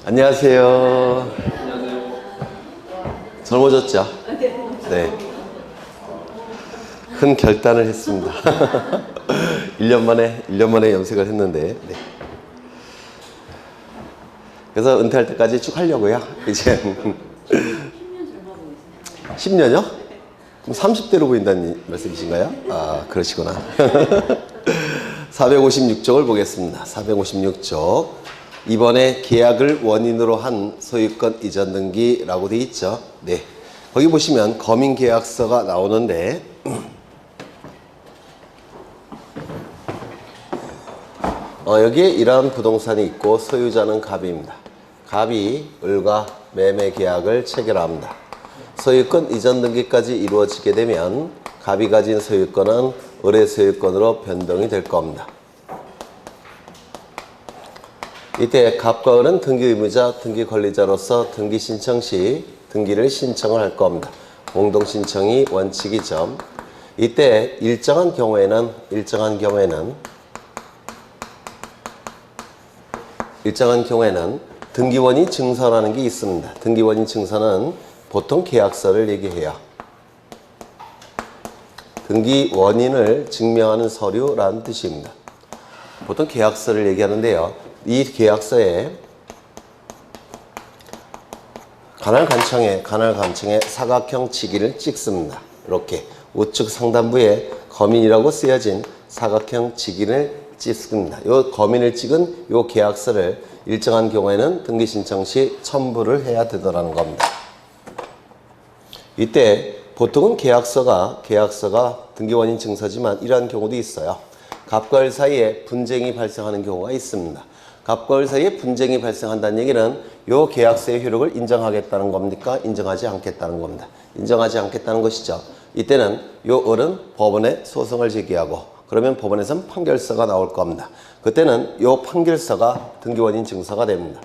안녕하세요. 안녕하세요. 젊어졌죠? 네. 큰 결단을 했습니다. 1년 만에 염색을 했는데. 네. 그래서 은퇴할 때까지 쭉 하려고요. 이제 10년이요? 그럼 30대로 보인다는 말씀이신가요? 아, 그러시구나. 456쪽을 보겠습니다. 456쪽. 이번에 계약을 원인으로 한 소유권 이전 등기라고 되어 있죠. 네. 거기 보시면 거민계약서가 나오는데 여기에 이러한 부동산이 있고 소유자는 갑입니다. 갑이 을과 매매 계약을 체결합니다. 소유권 이전 등기까지 이루어지게 되면 갑이 가진 소유권은 을의 소유권으로 변동이 될 겁니다. 이때 갑과 을은 등기 의무자, 등기 권리자로서 등기 신청 시 등기를 신청을 할 겁니다. 공동 신청이 원칙이죠. 이때 일정한 경우에는 등기원이 증서라는 게 있습니다. 등기원이 증서는 보통 계약서를 얘기해요. 등기 원인을 증명하는 서류라는 뜻입니다. 보통 계약서를 얘기하는데요. 이 계약서에 간헐관청에 사각형 치기를 찍습니다. 이렇게 우측 상단부에 거민이라고 쓰여진 사각형 치기를 찍습니다. 이 거민을 찍은 이 계약서를 일정한 경우에는 등기 신청 시 첨부를 해야 되더라는 겁니다. 이때 보통은 계약서가 등기원인 증서지만 이러한 경우도 있어요. 갑과 을 사이에 분쟁이 발생하는 경우가 있습니다. 갑과 을 사이에 분쟁이 발생한다는 얘기는 이 계약서의 효력을 인정하겠다는 겁니까? 인정하지 않겠다는 겁니다. 인정하지 않겠다는 것이죠. 이때는 이 을은 법원에 소송을 제기하고 그러면 법원에서는 판결서가 나올 겁니다. 그때는 이 판결서가 등기원인 증서가 됩니다.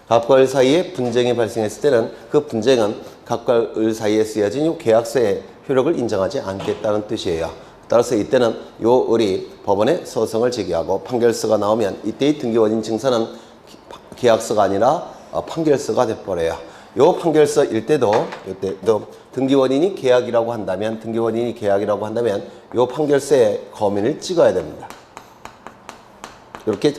갑과 을 사이에 분쟁이 발생했을 때는 그 분쟁은 갑과 을 사이에 쓰여진 이 계약서의 효력을 인정하지 않겠다는 뜻이에요. 따라서 이때는 요 을이 법원에 소송을 제기하고 판결서가 나오면 이때의 등기원인 증서는 계약서가 아니라 판결서가 돼버려요. 요 판결서일 때도 등기원인이 계약이라고 한다면 요 판결서에 거민을 찍어야 됩니다. 이렇게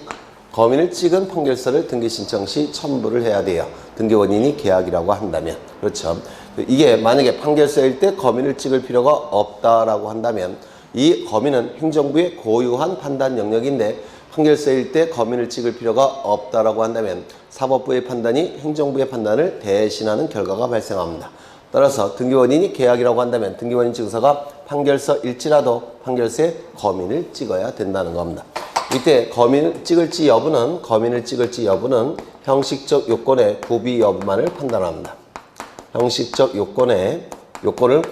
거민을 찍은 판결서를 등기 신청 시 첨부를 해야 돼요. 등기원인이 계약이라고 한다면. 그렇죠. 이게 만약에 판결서일 때 거민을 찍을 필요가 없다라고 한다면 이 거민은 행정부의 고유한 판단 영역인데 판결서일 때 거민을 찍을 필요가 없다라고 한다면 사법부의 판단이 행정부의 판단을 대신하는 결과가 발생합니다. 따라서 등기원인이 계약이라고 한다면 등기원인 증서가 판결서일지라도 판결서에 거민을 찍어야 된다는 겁니다. 이때 거민을 찍을지 여부는 형식적 요건의 구비 여부만을 판단합니다. 형식적 요건을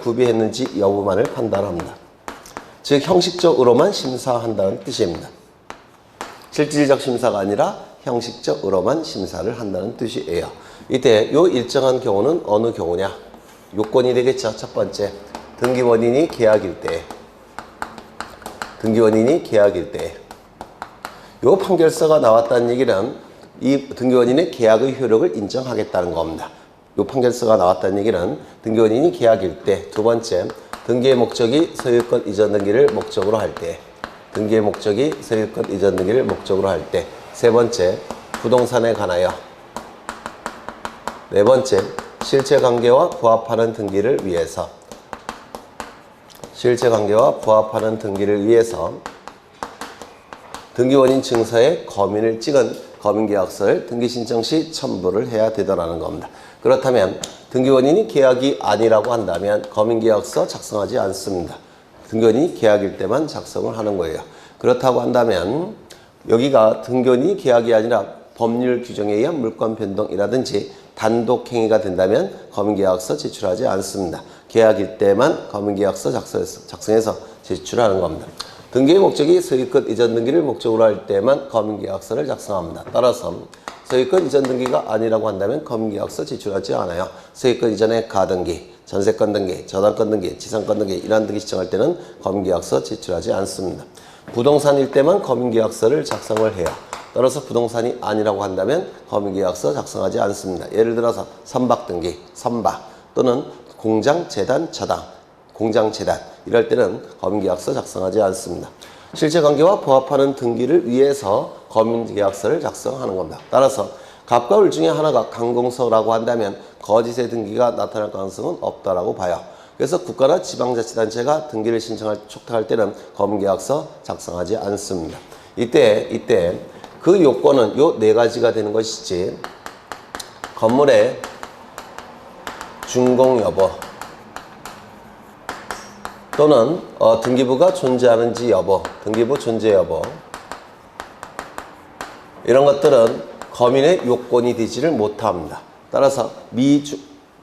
구비했는지 여부만을 판단합니다. 즉 형식적으로만 심사한다는 뜻입니다. 실질적 심사가 아니라 형식적으로만 심사를 한다는 뜻이에요. 이때 요 일정한 경우는 어느 경우냐? 요건이 되겠죠. 첫 번째, 등기원인이 계약일 때 요 판결서가 나왔다는 얘기는 이 등기원인의 계약의 효력을 인정하겠다는 겁니다. 요 판결서가 나왔다는 얘기는 등기원인이 계약일 때. 두 번째, 등기의 목적이 소유권 이전 등기를 목적으로 할 때. 세 번째, 부동산에 관하여. 네 번째, 실체관계와 부합하는 등기를 위해서 등기원인 증서에 거민을 찍은 거민계약서를 등기신청 시 첨부를 해야 되더라는 겁니다. 그렇다면 등기원인이 계약이 아니라고 한다면 거민계약서 작성하지 않습니다. 등기원인이 계약일 때만 작성을 하는 거예요. 그렇다고 한다면 여기가 등기원인이 계약이 아니라 법률 규정에 의한 물권 변동이라든지 단독행위가 된다면 거민계약서 제출하지 않습니다. 계약일 때만 거민계약서 작성해서 제출하는 겁니다. 등기의 목적이 소유권 이전 등기를 목적으로 할 때만 거민계약서를 작성합니다. 따라서 소유권 이전 등기가 아니라고 한다면 거민계약서 제출하지 않아요. 소유권 이전의 가등기, 전세권 등기, 저당권 등기, 지상권 등기 이러한 등기 신청할 때는 거민계약서 제출하지 않습니다. 부동산일 때만 거민계약서를 작성을 해요. 따라서 부동산이 아니라고 한다면 검인계약서 작성하지 않습니다. 예를 들어서 선박등기, 선박 또는 공장재단, 저당, 공장재단 이럴 때는 검인계약서 작성하지 않습니다. 실체관계와 부합하는 등기를 위해서 검인계약서를 작성하는 겁니다. 따라서 갑과 을 중에 하나가 강공서라고 한다면 거짓의 등기가 나타날 가능성은 없다라고 봐요. 그래서 국가나 지방자치단체가 등기를 촉탁할 때는 검인계약서 작성하지 않습니다. 이때 그 요건은 요 네 가지가 되는 것이지, 건물의 준공 여부 또는 등기부가 존재하는지 여부, 등기부 존재 여부 이런 것들은 검인의 요건이 되지를 못합니다. 따라서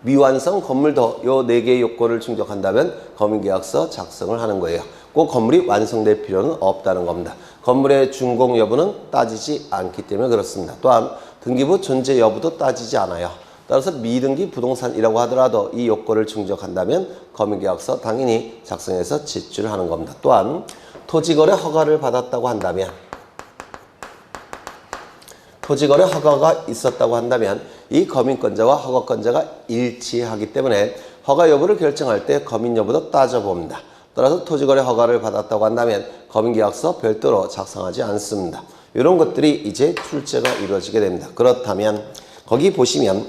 미완성 건물도 요 네 개의 요건을 충족한다면 검인계약서 작성을 하는 거예요. 꼭 건물이 완성될 필요는 없다는 겁니다. 건물의 준공 여부는 따지지 않기 때문에 그렇습니다. 또한 등기부 존재 여부도 따지지 않아요. 따라서 미등기 부동산이라고 하더라도 이 요건을 충족한다면 검인계약서 당연히 작성해서 제출하는 겁니다. 또한 토지거래 허가를 받았다고 한다면, 토지거래 허가가 있었다고 한다면 이 검인권자와 허가권자가 일치하기 때문에 허가 여부를 결정할 때 검인 여부도 따져봅니다. 따라서 토지거래 허가를 받았다고 한다면 검인계약서 별도로 작성하지 않습니다. 이런 것들이 이제 출제가 이루어지게 됩니다. 그렇다면 거기 보시면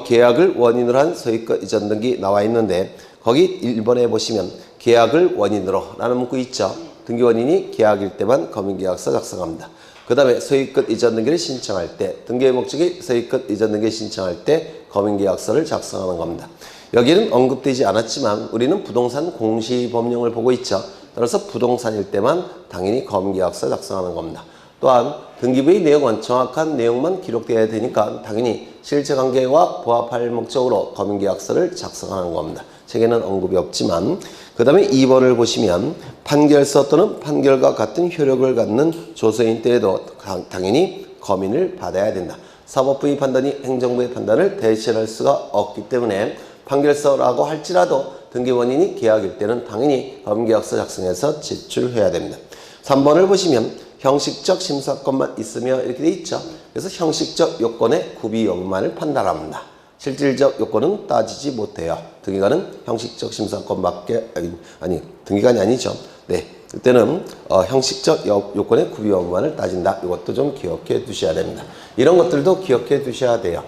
계약을 원인으로 한 소유권 이전 등기 나와 있는데, 거기 1번에 보시면 계약을 원인으로 라는 문구 있죠. 등기 원인이 계약일 때만 검인계약서 작성합니다. 그 다음에 소유권 이전 등기를 신청할 때, 등기의 목적이 소유권 이전 등기를 신청할 때 검인계약서를 작성하는 겁니다. 여기는 언급되지 않았지만 우리는 부동산 공시법령을 보고 있죠. 따라서 부동산일 때만 당연히 검인계약서 작성하는 겁니다. 또한 등기부의 내용은 정확한 내용만 기록되어야 되니까 당연히 실체관계와 부합할 목적으로 검인계약서를 작성하는 겁니다. 책에는 언급이 없지만, 그 다음에 2번을 보시면 판결서 또는 판결과 같은 효력을 갖는 조서인 때에도 당연히 검인을 받아야 된다. 사법부의 판단이 행정부의 판단을 대신할 수가 없기 때문에 판결서라고 할지라도 등기 원인이 계약일 때는 당연히 검인계약서 작성해서 제출해야 됩니다. 3번을 보시면 형식적 심사권만 있으며 이렇게 돼 있죠. 그래서 형식적 요건의 구비 여부만을 판단합니다. 실질적 요건은 따지지 못해요. 등기관은 형식적 심사권밖에 등기관이 아니죠. 네, 그때는 형식적 요건의 구비 여부만을 따진다. 이것도 좀 기억해 두셔야 됩니다. 이런 것들도 기억해 두셔야 돼요.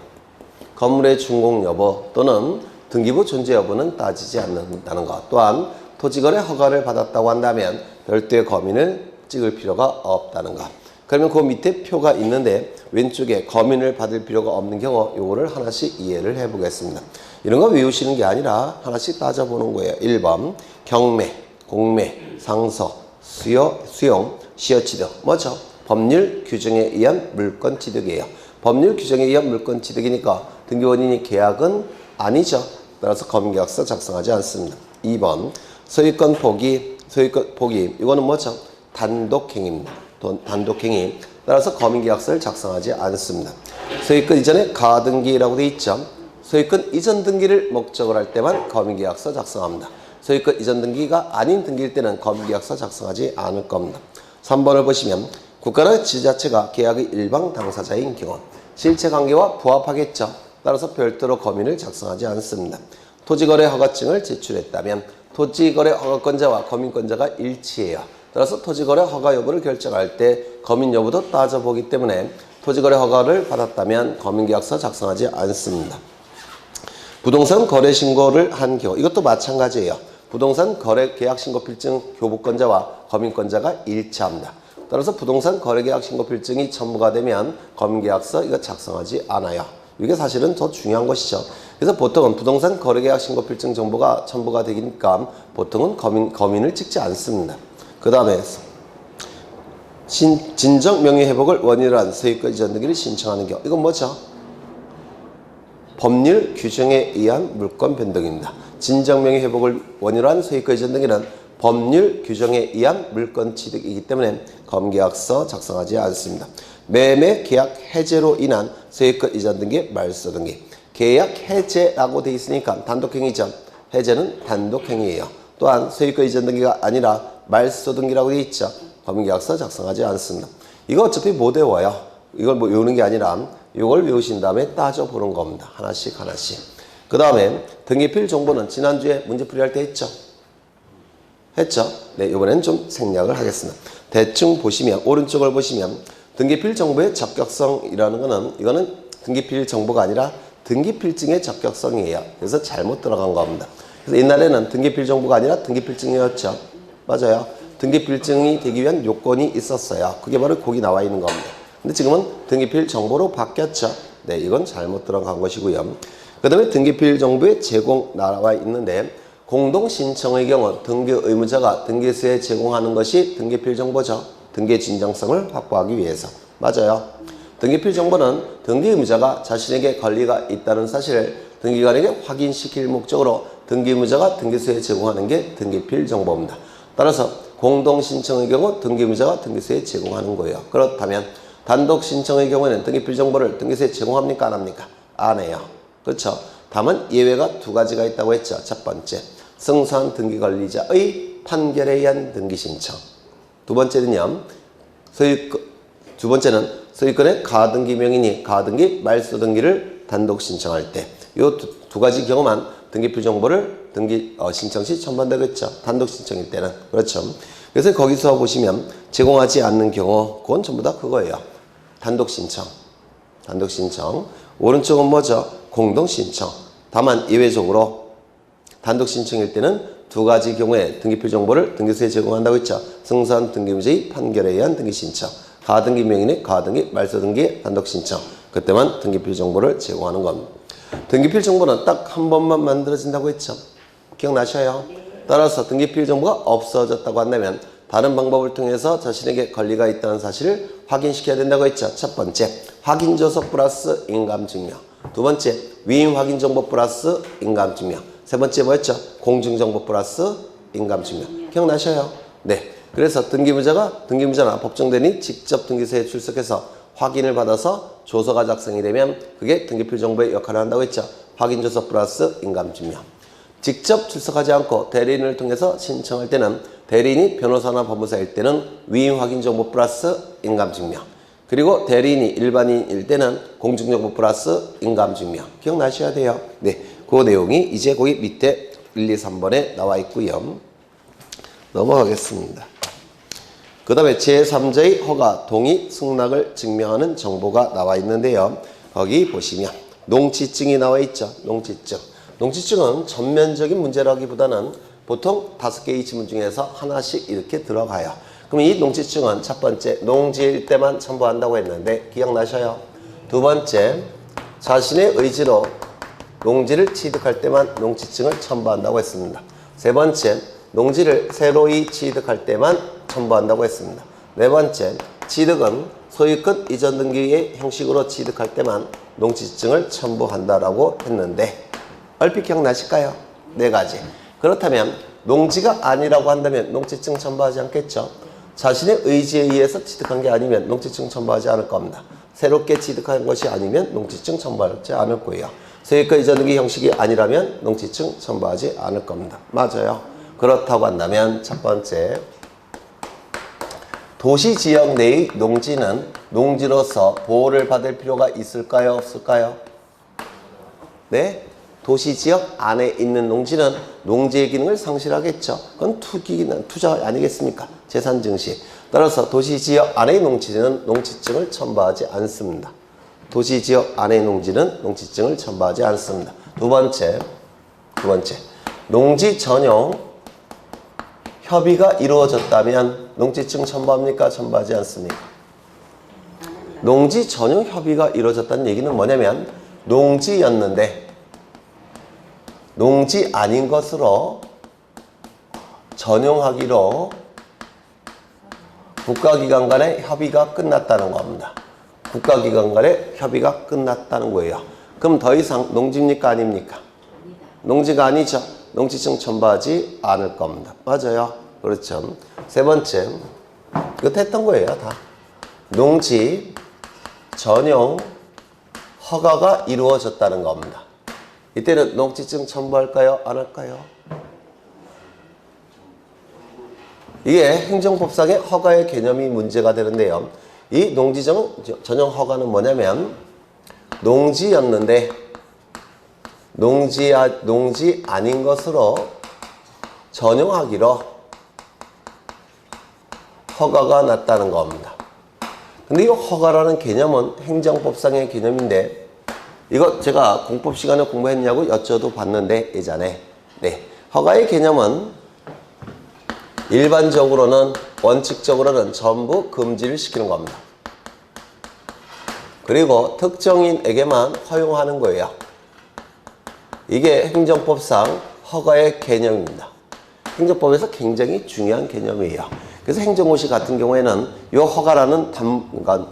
건물의 준공 여부 또는 등기부 존재 여부는 따지지 않는다는 것. 또한 토지거래 허가를 받았다고 한다면 별도의 검인을 찍을 필요가 없다는 것. 그러면 그 밑에 표가 있는데 왼쪽에 검인을 받을 필요가 없는 경우 요거를 하나씩 이해를 해 보겠습니다. 이런 거 외우시는 게 아니라 하나씩 따져보는 거예요. 1번 경매, 공매, 상서, 수용, 시효취득. 뭐죠? 법률 규정에 의한 물권 취득이에요. 법률 규정에 의한 물권 취득이니까 등기 원인이 계약은 아니죠. 따라서 검인계약서 작성하지 않습니다. 2번 소유권 포기, 이거는 뭐죠? 단독행위입니다. 단독행위. 따라서 검인계약서를 작성하지 않습니다. 소유권 이전에 가등기라고 되어 있죠. 소유권 이전 등기를 목적으로 할 때만 검인계약서 작성합니다. 소유권 이전 등기가 아닌 등기일 때는 검인계약서 작성하지 않을 겁니다. 3번을 보시면 국가나 지자체가 계약의 일방 당사자인 경우 실체관계와 부합하겠죠. 따라서 별도로 검인을 작성하지 않습니다. 토지거래 허가증을 제출했다면 토지거래 허가권자와 검인권자가 일치해요. 따라서 토지거래 허가 여부를 결정할 때 검인 여부도 따져보기 때문에 토지거래 허가를 받았다면 검인계약서 작성하지 않습니다. 부동산 거래 신고를 한 경우 이것도 마찬가지예요. 부동산 거래 계약 신고 필증 교부권자와 검인권자가 일치합니다. 따라서 부동산 거래 계약 신고 필증이 첨부가 되면 검인계약서 이거 작성하지 않아요. 이게 사실은 더 중요한 것이죠. 그래서 보통은 부동산 거래 계약 신고 필증 정보가 첨부가 되니까 보통은 검인을 찍지 않습니다. 그 다음에 진정 명예 회복을 원인으로 한 소유권 이전 등기를 신청하는 경우 이건 뭐죠? 법률 규정에 의한 물권 변동입니다. 진정 명예 회복을 원인으로 한 소유권 이전 등기는 법률 규정에 의한 물권 취득이기 때문에 검계약서 작성하지 않습니다. 매매 계약 해제로 인한 소유권 이전 등기, 말소 등기. 계약 해제라고 되어 있으니까 단독행위죠. 해제는 단독행위예요. 또한 소유권 이전 등기가 아니라 말소 등기라고 되어 있죠. 법인계약서 작성하지 않습니다. 이거 어차피 못 외워요. 이걸 뭐 외우는 게 아니라 이걸 외우신 다음에 따져보는 겁니다. 하나씩 하나씩. 그 다음에 등기필 정보는 지난주에 문제풀이 할 때 했죠? 했죠? 네, 이번엔 좀 생략을 하겠습니다. 대충 보시면, 오른쪽을 보시면 등기필 정보의 적격성이라는 거는 이거는 등기필 정보가 아니라 등기필증의 적격성이에요. 그래서 잘못 들어간 겁니다. 그래서 옛날에는 등기필 정보가 아니라 등기필증이었죠. 맞아요. 등기필증이 되기 위한 요건이 있었어요. 그게 바로 거기 나와 있는 겁니다. 근데 지금은 등기필 정보로 바뀌었죠. 네, 이건 잘못 들어간 것이고요. 그 다음에 등기필 정보의 제공 나와 있는데 공동신청의 경우 등기 의무자가 등기소에 제공하는 것이 등기필 정보죠. 등기 진정성을 확보하기 위해서. 맞아요. 등기필 정보는 등기 의무자가 자신에게 권리가 있다는 사실을 등기관에게 확인시킬 목적으로 등기 의무자가 등기소에 제공하는 게 등기필 정보입니다. 따라서 공동신청의 경우 등기 의무자가 등기소에 제공하는 거예요. 그렇다면 단독 신청의 경우에는 등기필 정보를 등기소에 제공합니까? 안 합니까? 안 해요. 그렇죠? 다만 예외가 두 가지가 있다고 했죠. 첫 번째, 승소한 등기 관리자의 판결에 의한 등기 신청. 두 번째는 소유권의 가등기 명의니 가등기 말소 등기를 단독 신청할 때 이 두 가지 경우만 등기필 정보를 신청 시 첨부한다고 했죠. 단독 신청일 때는. 그렇죠. 그래서 거기서 보시면 제공하지 않는 경우 그건 전부 다 그거예요. 단독 신청. 단독 신청. 오른쪽은 뭐죠? 공동 신청. 다만 예외적으로 단독 신청일 때는 두 가지 경우에 등기필 정보를 등기소에 제공한다고 했죠. 승소한 등기의무자의 판결에 의한 등기 신청. 가등기 명의의 가등기 말소 등기 단독 신청. 그때만 등기필 정보를 제공하는 겁니다. 등기필 정보는 딱 한 번만 만들어진다고 했죠. 기억나셔요? 따라서 등기필 정보가 없어졌다고 한다면 다른 방법을 통해서 자신에게 권리가 있다는 사실을 확인시켜야 된다고 했죠. 첫 번째, 확인조서 플러스 인감증명. 두 번째, 위임 확인정보 플러스 인감증명. 세 번째 뭐였죠? 공증정보 플러스 인감증명. 기억나셔요? 네. 그래서 등기무자나 법정대리인이 직접 등기소에 출석해서 확인을 받아서 조서가 작성이 되면 그게 등기필 정보의 역할을 한다고 했죠. 확인조서 플러스 인감증명. 직접 출석하지 않고 대리인을 통해서 신청할 때는 대리인이 변호사나 법무사일 때는 위임 확인정보 플러스 인감증명. 그리고 대리인이 일반인일 때는 공증정보 플러스 인감증명. 기억나셔야 돼요. 네, 그 내용이 이제 거기 밑에 1, 2, 3번에 나와 있고요. 넘어가겠습니다. 그 다음에 제3자의 허가, 동의, 승낙을 증명하는 정보가 나와 있는데요. 거기 보시면 농지증이 나와 있죠. 농지증. 농지증은 전면적인 문제라기보다는 보통 5개의 지문 중에서 하나씩 이렇게 들어가요. 그럼 이 농지증은 첫 번째, 농지일 때만 첨부한다고 했는데 기억나셔요? 두 번째, 자신의 의지로 농지를 취득할 때만 농지증을 첨부한다고 했습니다. 세 번째, 농지를 새로이 취득할 때만 첨부한다고 했습니다. 네 번째, 취득은 소유권 이전 등기의 형식으로 취득할 때만 농지증을 첨부한다라고 했는데 얼핏 기억나실까요? 네 가지. 그렇다면 농지가 아니라고 한다면 농지증 첨부하지 않겠죠? 자신의 의지에 의해서 취득한 게 아니면 농지증 첨부하지 않을 겁니다. 새롭게 취득한 것이 아니면 농지증 첨부하지 않을 거예요. 소유권 이전 등기 형식이 아니라면 농지증 첨부하지 않을 겁니다. 맞아요. 그렇다고 한다면 첫 번째, 도시지역 내의 농지는 농지로서 보호를 받을 필요가 있을까요? 없을까요? 네? 도시지역 안에 있는 농지는 농지의 기능을 상실하겠죠. 그건 투자 아니겠습니까? 재산 증시. 따라서 도시지역 안의 농지는 농지증을 첨부하지 않습니다. 도시지역 안의 농지는 농지증을 첨부하지 않습니다. 두 번째, 농지 전용 협의가 이루어졌다면 농지증 첨부합니까? 첨부하지 않습니까? 농지 전용 협의가 이루어졌다는 얘기는 뭐냐면 농지였는데 농지 아닌 것으로 전용하기로 국가기관 간의 협의가 끝났다는 겁니다. 국가기관 간의 협의가 끝났다는 거예요. 그럼 더 이상 농지입니까? 아닙니까? 농지가 아니죠. 농지증 첨부하지 않을 겁니다. 맞아요. 그렇죠. 세 번째, 이거 했던 거예요. 다. 농지 전용 허가가 이루어졌다는 겁니다. 이때는 농지증 첨부할까요? 안 할까요? 이게 행정법상의 허가의 개념이 문제가 되는데요. 이 농지 전용 허가는 뭐냐면 농지였는데 농지 아닌 것으로 전용하기로 허가가 났다는 겁니다. 근데 이 허가라는 개념은 행정법상의 개념인데 이거 제가 공법 시간에 공부했냐고 여쭤도 봤는데 예전에 허가의 개념은 일반적으로는 원칙적으로는 전부 금지를 시키는 겁니다. 그리고 특정인에게만 허용하는 거예요. 이게 행정법상 허가의 개념입니다. 행정법에서 굉장히 중요한 개념이에요. 그래서 행정고시 같은 경우에는 이 허가라는 그러니까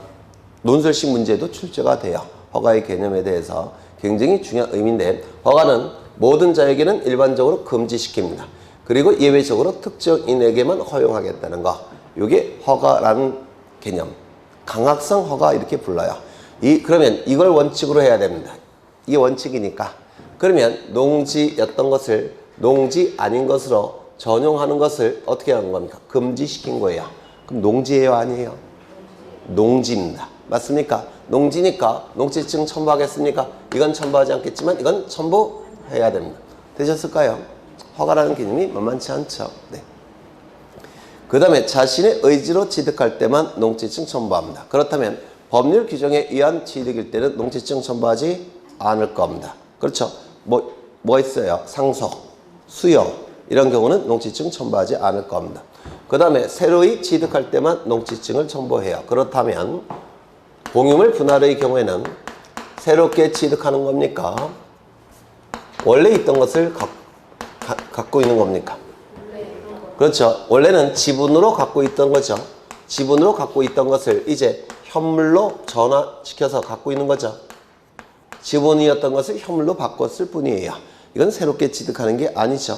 논술식 문제도 출제가 돼요. 허가의 개념에 대해서 굉장히 중요한 의미인데 허가는 모든 자에게는 일반적으로 금지시킵니다. 그리고 예외적으로 특정인에게만 허용하겠다는 거. 이게 허가라는 개념. 강학성 허가 이렇게 불러요. 그러면 이걸 원칙으로 해야 됩니다. 이게 원칙이니까. 그러면 농지였던 것을 농지 아닌 것으로 전용하는 것을 어떻게 하는 겁니까? 금지시킨 거예요. 그럼 농지예요, 아니에요? 농지입니다. 맞습니까? 농지니까 농지증 첨부하겠습니까? 이건 첨부하지 않겠지만 이건 첨부해야 됩니다. 되셨을까요? 허가라는 개념이 만만치 않죠. 네. 그 다음에 자신의 의지로 취득할 때만 농지증 첨부합니다. 그렇다면 법률 규정에 의한 취득일 때는 농지증 첨부하지 않을 겁니다. 그렇죠? 뭐 있어요? 상속, 수요 이런 경우는 농지증 첨부하지 않을 겁니다. 그 다음에 새로이 취득할 때만 농지증을 첨부해요. 그렇다면 공유물 분할의 경우에는 새롭게 취득하는 겁니까? 원래 있던 것을 갖고 있는 겁니까? 그렇죠. 원래는 지분으로 갖고 있던 거죠. 지분으로 갖고 있던 것을 이제 현물로 전환시켜서 갖고 있는 거죠. 지분이었던 것을 현물로 바꿨을 뿐이에요. 이건 새롭게 취득하는 게 아니죠.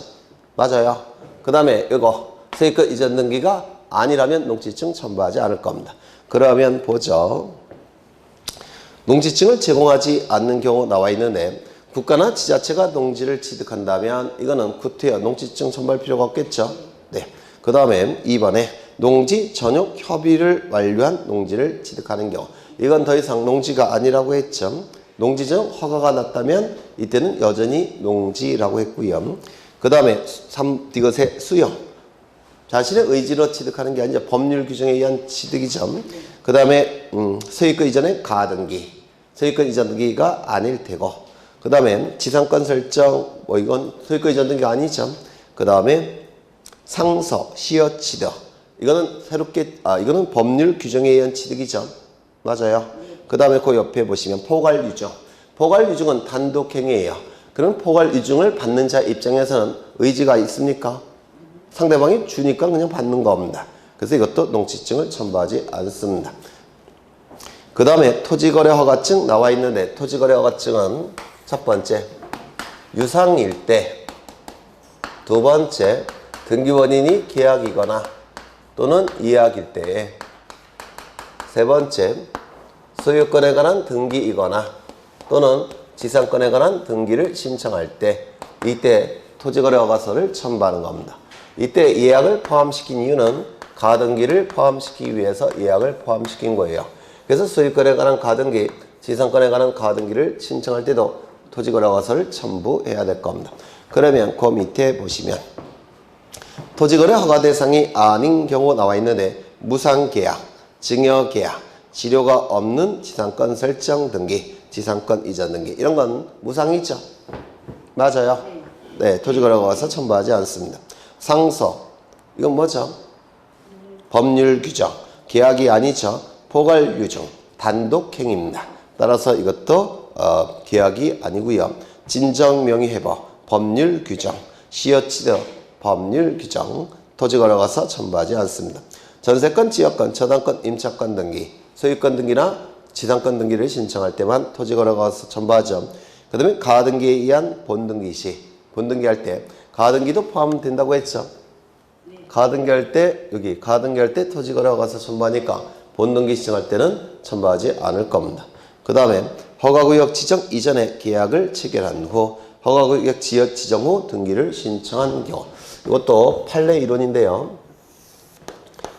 맞아요. 그 다음에 이거 세입권 이전 등기가 아니라면 농지증 첨부하지 않을 겁니다. 그러면 보죠. 농지증을 제공하지 않는 경우 나와 있는데 국가나 지자체가 농지를 취득한다면 이거는 구태여 농지증 첨부할 필요가 없겠죠. 네. 그 다음에 2번에 농지 전용 협의를 완료한 농지를 취득하는 경우 이건 더 이상 농지가 아니라고 했죠. 농지 전용 허가가 났다면 이때는 여전히 농지라고 했고요. 그 다음에 이것의 수요. 자신의 의지로 취득하는 게 아니라 법률 규정에 의한 취득이죠. 그 다음에 소유권 이전의 가등기. 소유권 이전 등기가 아닐 테고 그 다음에 지상권 설정 이건 소유권 이전 등기가 아니죠. 그 다음에 상서, 시효 취득. 이거는 이거는 법률 규정에 의한 취득이죠. 맞아요. 그 다음에 그 옆에 보시면 포괄유증. 포괄유증은 단독행위예요. 그럼 포괄유증을 받는 자 입장에서는 의지가 있습니까? 상대방이 주니까 그냥 받는 겁니다. 그래서 이것도 농지증을 첨부하지 않습니다. 그 다음에 토지거래 허가증 나와 있는데 토지거래 허가증은 첫 번째 유상일 때, 두 번째 등기원인이 계약이거나 또는 이약일 때에, 세 번째 소유권에 관한 등기이거나 또는 지상권에 관한 등기를 신청할 때 이때 토지거래 허가서를 첨부하는 겁니다. 이때 예약을 포함시킨 이유는 가등기를 포함시키기 위해서 예약을 포함시킨 거예요. 그래서 소유권에 관한 가등기, 지상권에 관한 가등기를 신청할 때도 토지거래 허가서를 첨부해야 될 겁니다. 그러면 그 밑에 보시면 토지거래 허가 대상이 아닌 경우 나와 있는데 무상계약, 증여계약, 지료가 없는 지상권 설정 등기, 지상권 이전 등기 이런 건 무상이죠. 맞아요. 네, 토지거래 허가서 첨부하지 않습니다. 상소, 이건 뭐죠? 법률 규정, 계약이 아니죠. 포괄유증, 단독행위입니다. 따라서 이것도 계약이 아니고요. 진정명의회복, 법률 규정, 시효취득, 법률 규정, 토지거래 허가서 첨부하지 않습니다. 전세권, 지역권, 저당권, 임차권 등기, 소유권 등기나 지상권 등기를 신청할 때만 토지거래 허가서 첨부하죠. 그 다음에 가등기에 의한 본등기 시, 본등기할 때 가등기도 포함된다고 했죠. 가등기할 때 여기 가등기할 때 토지거래 허가서 첨부하니까 본등기 신청할 때는 첨부하지 않을 겁니다. 그 다음에 허가구역 지정 이전에 계약을 체결한 후 허가구역 지역 지정 후 등기를 신청한 경우 이것도 판례 이론인데요.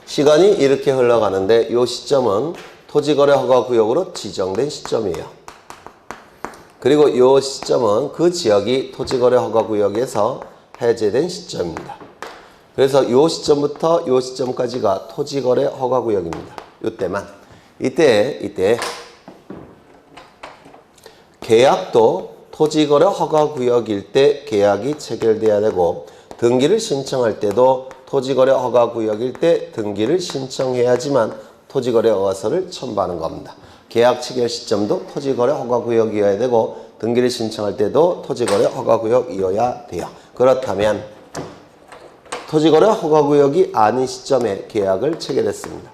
시간이 이렇게 흘러가는데 이 시점은 토지거래 허가구역으로 지정된 시점이에요. 그리고 이 시점은 그 지역이 토지거래 허가구역에서 해제된 시점입니다. 그래서 이 시점부터 이 시점까지가 토지거래 허가구역입니다. 이때만. 이때 계약도 토지거래 허가구역일 때 계약이 체결돼야 되고 등기를 신청할 때도 토지거래 허가구역일 때 등기를 신청해야지만 토지거래 허가서를 첨부하는 겁니다. 계약 체결 시점도 토지거래 허가구역이어야 되고 등기를 신청할 때도 토지거래 허가구역이어야 돼요. 그렇다면 토지거래 허가구역이 아닌 시점에 계약을 체결했습니다.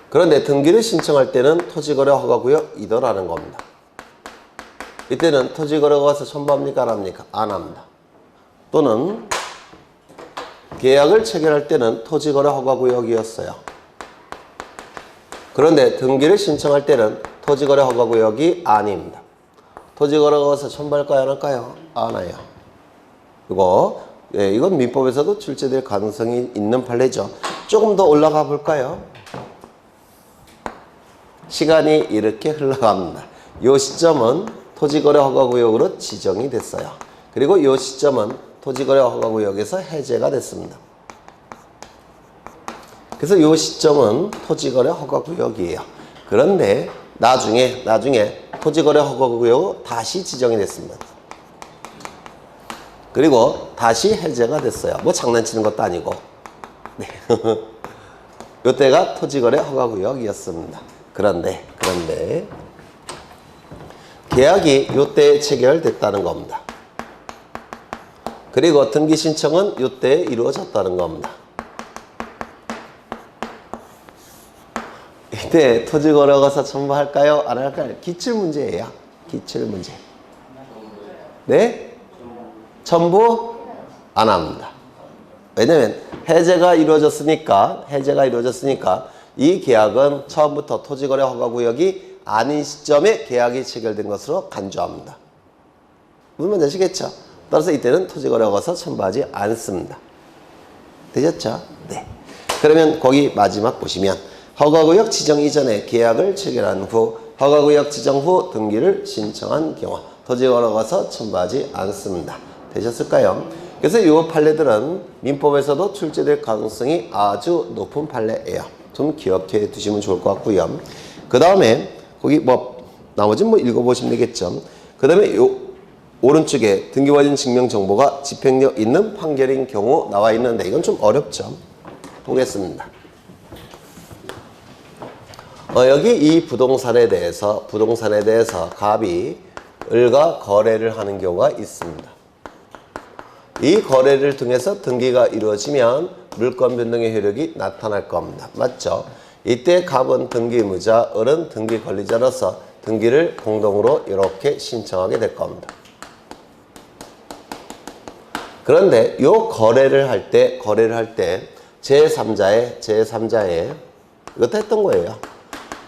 그런데 등기를 신청할 때는 토지거래 허가구역이더라는 겁니다. 이때는 토지거래 허가서 첨부합니까? 안 합니까? 안 합니다. 또는 계약을 체결할 때는 토지거래 허가구역이었어요. 그런데 등기를 신청할 때는 토지거래 허가구역이 아닙니다. 토지거래 허가서 첨부할까요? 안 할까요? 안 해요. 이건 민법에서도 출제될 가능성이 있는 판례죠. 조금 더 올라가 볼까요? 시간이 이렇게 흘러갑니다. 이 시점은 토지거래 허가구역으로 지정이 됐어요. 그리고 이 시점은 토지거래 허가구역에서 해제가 됐습니다. 그래서 이 시점은 토지거래 허가구역이에요. 그런데 나중에 토지거래 허가구역으로 다시 지정이 됐습니다. 그리고 다시 해제가 됐어요. 뭐 장난치는 것도 아니고. 네. 이때가 토지거래 허가구역이었습니다. 그런데 계약이 이때 체결됐다는 겁니다. 그리고 등기 신청은 이때 이루어졌다는 겁니다. 이때 토지거래 허가서 첨부할까요? 안 할까요? 기출문제예요. 기출문제. 네? 첨부 안 합니다. 왜냐면 해제가 이루어졌으니까 이 계약은 처음부터 토지거래 허가구역이 아닌 시점에 계약이 체결된 것으로 간주합니다. 무슨 말인지 아시겠죠? 따라서 이때는 토지거래 허가서 첨부하지 않습니다. 되셨죠? 네. 그러면 거기 마지막 보시면 허가구역 지정 이전에 계약을 체결한 후 허가구역 지정 후 등기를 신청한 경우 토지거래 허가서 첨부하지 않습니다. 되셨을까요? 그래서 이 판례들은 민법에서도 출제될 가능성이 아주 높은 판례예요. 좀 기억해 두시면 좋을 것 같고요. 그 다음에 거기 나머지는 읽어보시면 되겠죠. 그 다음에 요 오른쪽에 등기관련 증명 정보가 집행력 있는 판결인 경우 나와 있는데 이건 좀 어렵죠. 보겠습니다. 여기 이 부동산에 대해서 갑이 을과 거래를 하는 경우가 있습니다. 이 거래를 통해서 등기가 이루어지면 물권 변동의 효력이 나타날 겁니다. 맞죠? 이때 갑은 등기의무자, 을은 등기 권리자로서 등기를 공동으로 이렇게 신청하게 될 겁니다. 그런데 이 거래를 할 때 제3자의 이것도 했던 거예요.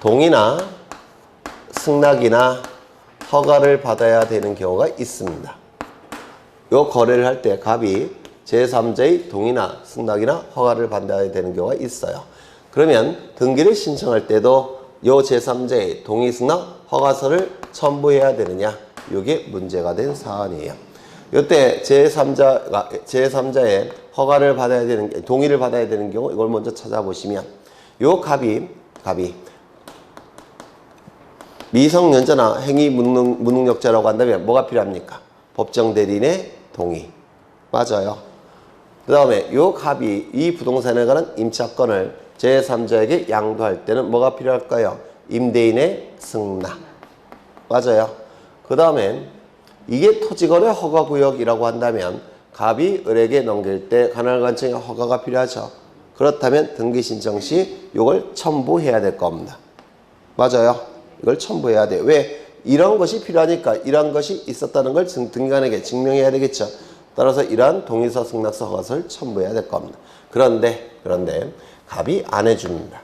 동의나 승낙이나 허가를 받아야 되는 경우가 있습니다. 이 거래를 할 때 갑이 제3자의 동의나 승낙이나 허가를 받아야 되는 경우가 있어요. 그러면 등기를 신청할 때도 이 제3자의 동의, 승낙, 허가서를 첨부해야 되느냐? 이게 문제가 된 사안이에요. 이때 제3자의 허가를 받아야 되는, 동의를 받아야 되는 경우 이걸 먼저 찾아보시면 이 갑이 미성년자나 행위 무능력자라고 한다면 뭐가 필요합니까? 법정 대리인의 동의. 맞아요. 그 다음에 이 갑이 이 부동산에 관한 임차권을 제3자에게 양도할 때는 뭐가 필요할까요? 임대인의 승낙. 맞아요. 그 다음에 이게 토지거래 허가구역이라고 한다면 갑이 을에게 넘길 때 관할관청의 허가가 필요하죠. 그렇다면 등기 신청 시 이걸 첨부해야 될 겁니다. 맞아요. 이걸 첨부해야 돼요. 왜? 이런 것이 필요하니까 이런 것이 있었다는 걸 등기관에게 증명해야 되겠죠. 따라서 이러한 동의서, 승낙서, 허가서를 첨부해야 될 겁니다. 그런데 갑이 안 해줍니다.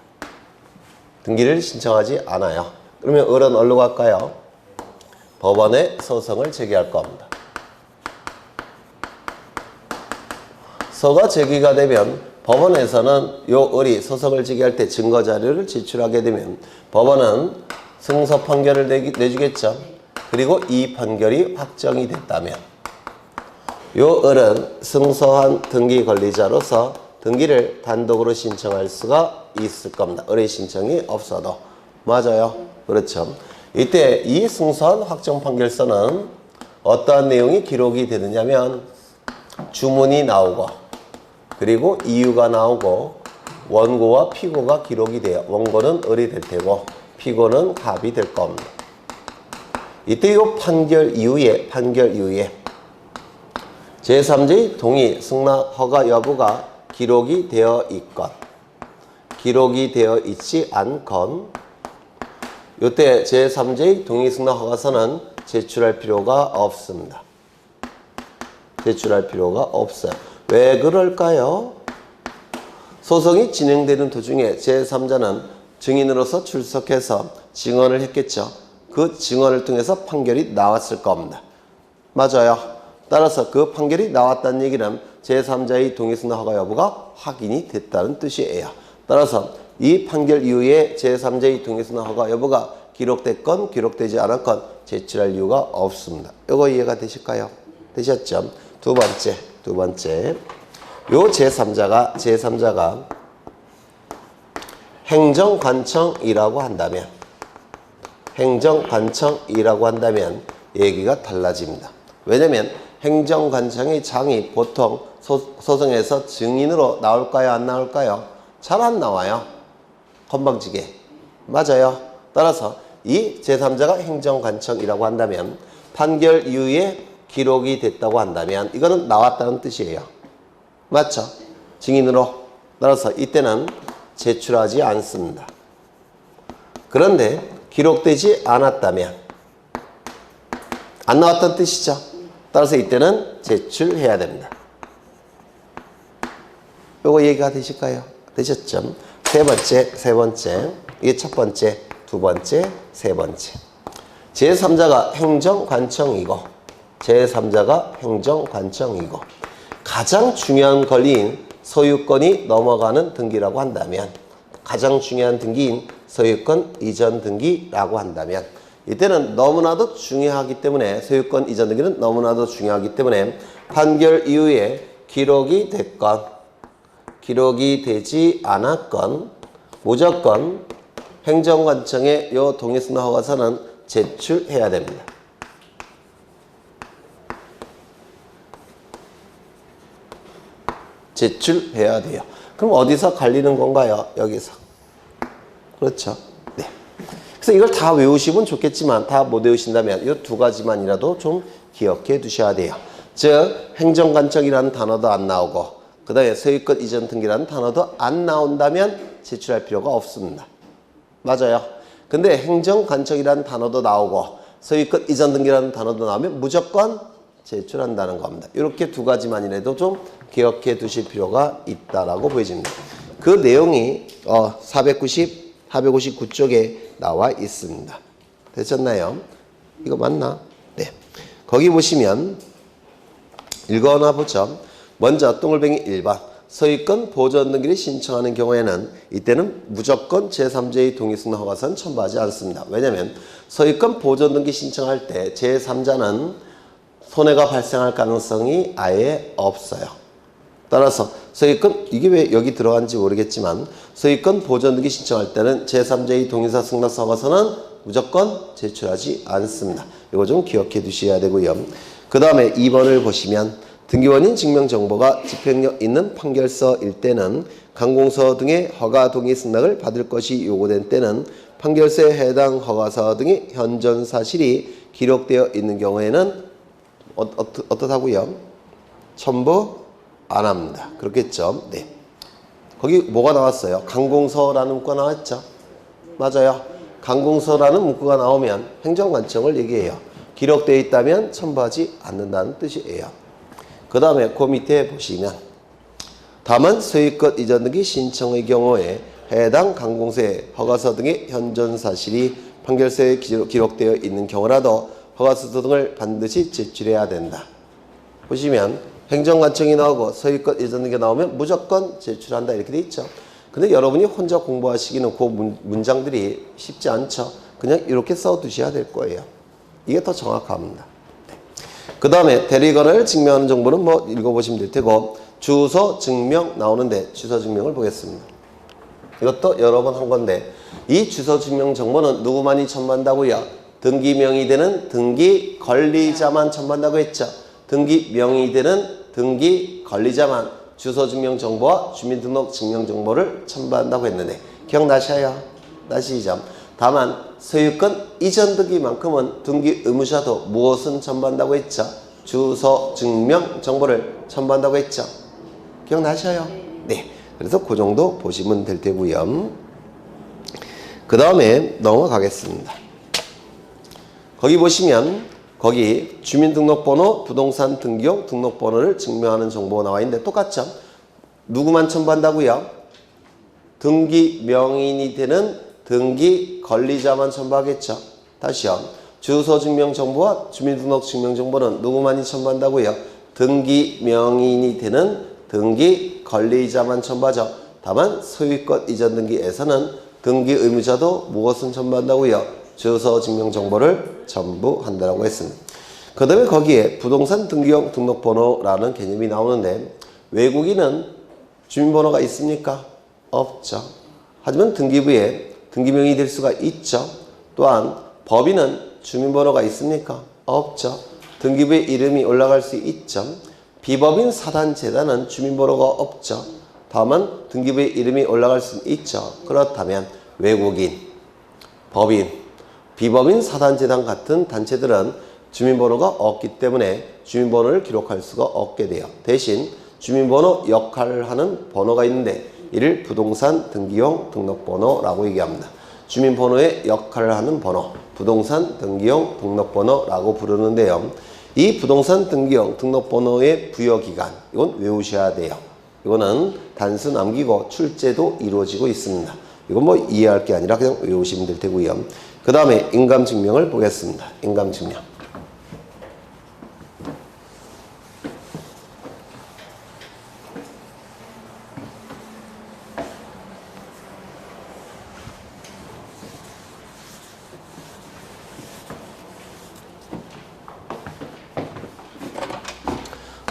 등기를 신청하지 않아요. 그러면 을은 어디로 갈까요? 법원에 소송을 제기할 겁니다. 서가 제기가 되면 법원에서는 요 을이 소송을 제기할 때 증거 자료를 제출하게 되면 법원은 승소 판결을 내주겠죠. 그리고 이 판결이 확정이 됐다면 요 을은 승소한 등기 권리자로서 등기를 단독으로 신청할 수가 있을 겁니다. 을의 신청이 없어도. 맞아요. 그렇죠. 이때 이 승소한 확정 판결서는 어떠한 내용이 기록이 되느냐면 주문이 나오고 그리고 이유가 나오고 원고와 피고가 기록이 돼요. 원고는 을이 될 테고 피고는 갑이 될 겁니다. 이때 이 판결 이후에 제3자의 동의, 승낙, 허가 여부가 기록이 되어 있건 기록이 되어 있지 않건 이때 제3자의 동의, 승낙, 허가서는 제출할 필요가 없습니다. 제출할 필요가 없어요. 왜 그럴까요? 소송이 진행되는 도중에 제3자는 증인으로서 출석해서 증언을 했겠죠. 그 증언을 통해서 판결이 나왔을 겁니다. 맞아요. 따라서 그 판결이 나왔다는 얘기는 제3자의 동의, 승낙, 허가 여부가 확인이 됐다는 뜻이에요. 따라서 이 판결 이후에 제3자의 동의, 승낙, 허가 여부가 기록됐건 기록되지 않았건 제출할 이유가 없습니다. 이거 이해가 되실까요? 되셨죠? 두 번째. 요 제3자가 행정관청이라고 한다면 얘기가 달라집니다. 왜냐면 행정관청의 장이 보통 소송에서 증인으로 나올까요? 안 나올까요? 잘 안 나와요. 건방지게. 맞아요. 따라서 이 제3자가 행정관청이라고 한다면 판결 이후에 기록이 됐다고 한다면 이거는 나왔다는 뜻이에요. 맞죠? 증인으로. 따라서 이때는 제출하지 않습니다. 그런데 기록되지 않았다면 안 나왔다는 뜻이죠. 따라서 이때는 제출해야 됩니다. 요거 얘기가 되실까요? 되셨죠? 세 번째. 이게 첫 번째, 두 번째, 세 번째. 제3자가 행정관청이고 가장 중요한 권리인 소유권이 넘어가는 등기라고 한다면 가장 중요한 등기인 소유권 이전 등기라고 한다면 이때는 너무나도 중요하기 때문에 소유권 이전 등기는 너무나도 중요하기 때문에 판결 이후에 기록이 됐건 기록이 되지 않았건 무조건 행정관청의 요 동의, 승낙, 허가서는 제출해야 됩니다. 제출해야 돼요. 그럼 어디서 갈리는 건가요? 여기서. 그렇죠. 네. 그래서 이걸 다 외우시면 좋겠지만 다 못 외우신다면 이 두 가지만이라도 좀 기억해 두셔야 돼요. 즉 행정관청이라는 단어도 안 나오고 그 다음에 소유권 이전 등기라는 단어도 안 나온다면 제출할 필요가 없습니다. 맞아요. 근데 행정관청이라는 단어도 나오고 소유권 이전 등기라는 단어도 나오면 무조건 제출한다는 겁니다. 이렇게 두 가지만이라도 좀 기억해 두실 필요가 있다라고 보여집니다. 그 내용이 459쪽에 나와 있습니다. 되셨나요? 이거 맞나? 네. 거기 보시면 읽어나 보죠. 먼저 똥글뱅이 1번 소유권 보존 등기를 신청하는 경우에는 이때는 무조건 제3자의 동의, 승낙, 허가서는 첨부하지 않습니다. 왜냐하면 소유권 보존 등기 신청할 때 제3자는 손해가 발생할 가능성이 아예 없어요. 따라서 소유권, 이게 왜 여기 들어간지 모르겠지만 소유권 보존 등기 신청할 때는 제3자의 동의서, 승낙서, 허가서는 무조건 제출하지 않습니다. 이거 좀 기억해 두셔야 되고요. 그 다음에 2번을 보시면 등기원인 증명정보가 집행력 있는 판결서일 때는 관공서 등의 허가, 동의, 승낙을 받을 것이 요구된 때는 판결서에 해당 허가서 등의 현존 사실이 기록되어 있는 경우에는 어떻다고요? 첨부 안 합니다. 그렇겠죠? 네. 거기 뭐가 나왔어요? 관공서라는 문구가 나왔죠? 맞아요. 관공서라는 문구가 나오면 행정관청을 얘기해요. 기록되어 있다면 첨부하지 않는다는 뜻이에요. 그 다음에 그 밑에 보시면 다만 소유권 이전 등기 신청의 경우에 해당 관공서의 허가서 등의 현존 사실이 판결서에 기록되어 있는 경우라도 허가서 등을 반드시 제출해야 된다. 보시면 행정관청이 나오고 소유권 이전 등기 나오면 무조건 제출한다 이렇게 돼 있죠. 근데 여러분이 혼자 공부하시기는 그 문장들이 쉽지 않죠. 그냥 이렇게 써두셔야 될 거예요. 이게 더 정확합니다. 그 다음에 대리권을 증명하는 정보는 뭐 읽어보시면 될 테고 주소 증명 나오는데 주소 증명을 보겠습니다. 이것도 여러 번 한 건데 이 주소 증명 정보는 누구만이 첨부한다고요? 등기 명의되는 등기 관리자만 첨부한다고 했죠. 등기 명의되는 등기 관리자만 주소 증명 정보와 주민등록 증명 정보를 첨부한다고 했는데 기억나셔요? 나시죠? 다만 소유권 이전 등기만큼은 등기 의무자도 무엇은 첨부한다고 했죠? 주소 증명 정보를 첨부한다고 했죠? 기억나셔요? 네. 그래서 그 정도 보시면 될 테고요. 그 다음에 넘어가겠습니다. 거기 보시면 거기 주민등록번호, 부동산 등기용 등록번호를 증명하는 정보가 나와 있는데 똑같죠? 누구만 첨부한다고요? 등기 명인이 되는 등기 관리자만 첨부하겠죠? 다시요. 주소 증명 정보와 주민등록 증명 정보는 누구만이 첨부한다고요? 등기 명인이 되는 등기 관리자만 첨부하죠. 다만 소유권 이전 등기에서는 등기 의무자도 무엇은 첨부한다고요? 주소 증명 정보를 첨부한다고 했습니다. 그 다음에 거기에 부동산 등기용 등록번호라는 개념이 나오는데 외국인은 주민번호가 있습니까? 없죠. 하지만 등기부에 등기명이 될 수가 있죠. 또한 법인은 주민번호가 있습니까? 없죠. 등기부에 이름이 올라갈 수 있죠. 비법인 사단재단은 주민번호가 없죠. 다만 등기부에 이름이 올라갈 수 있죠. 그렇다면 외국인, 법인, 비법인 사단재단 같은 단체들은 주민번호가 없기 때문에 주민번호를 기록할 수가 없게 돼요. 대신 주민번호 역할을 하는 번호가 있는데 이를 부동산 등기용 등록번호라고 얘기합니다. 주민번호의 역할을 하는 번호, 부동산 등기용 등록번호라고 부르는데요. 이 부동산 등기용 등록번호의 부여기간, 이건 외우셔야 돼요. 이거는 단수 남기고 출제도 이루어지고 있습니다. 이건 뭐 이해할 게 아니라 그냥 외우시면 될 테고요. 그 다음에 인감증명을 보겠습니다. 인감증명.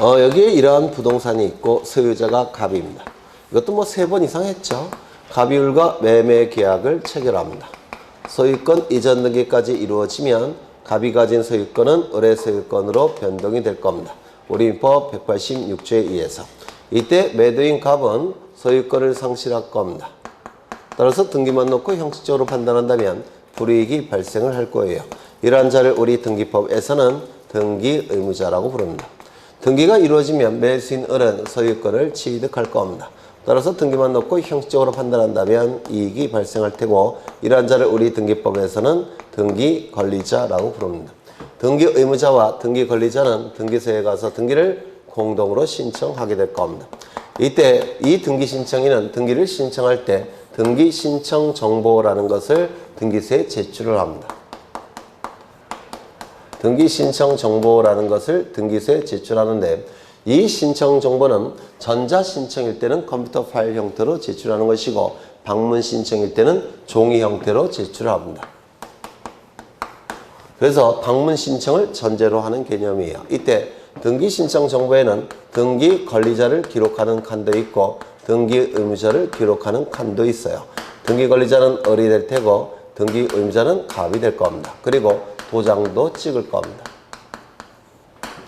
여기에 이러한 부동산이 있고 소유자가 갑입니다. 이것도 뭐 3번 이상 했죠. 갑이율과 매매 계약을 체결합니다. 소유권 이전 등기까지 이루어지면 갑이 가진 소유권은 의뢰 소유권으로 변동이 될 겁니다. 우리민법 186조에 의해서. 이때 매도인 갑은 소유권을 상실할 겁니다. 따라서 등기만 놓고 형식적으로 판단한다면 불이익이 발생을 할 거예요. 이러한 자를 우리 등기법에서는 등기 의무자라고 부릅니다. 등기가 이루어지면 매수인 을은 소유권을 취득할 겁니다. 따라서 등기만 놓고 형식적으로 판단한다면 이익이 발생할 테고 이러한 자를 우리 등기법에서는 등기 관리자라고 부릅니다. 등기 의무자와 등기 관리자는 등기소에 가서 등기를 공동으로 신청하게 될 겁니다. 이때 이 등기 신청인은 등기를 신청할 때 등기 신청 정보라는 것을 등기소에 제출을 합니다. 등기 신청 정보라는 것을 등기소에 제출하는데 이 신청 정보는 전자 신청일 때는 컴퓨터 파일 형태로 제출하는 것이고 방문 신청일 때는 종이 형태로 제출합니다. 그래서 방문 신청을 전제로 하는 개념이에요. 이때 등기 신청 정보에는 등기 관리자를 기록하는 칸도 있고 등기 의무자를 기록하는 칸도 있어요. 등기 관리자는 을이 될 테고 등기 의무자는 갑이 될 겁니다. 그리고 도장도 찍을 겁니다.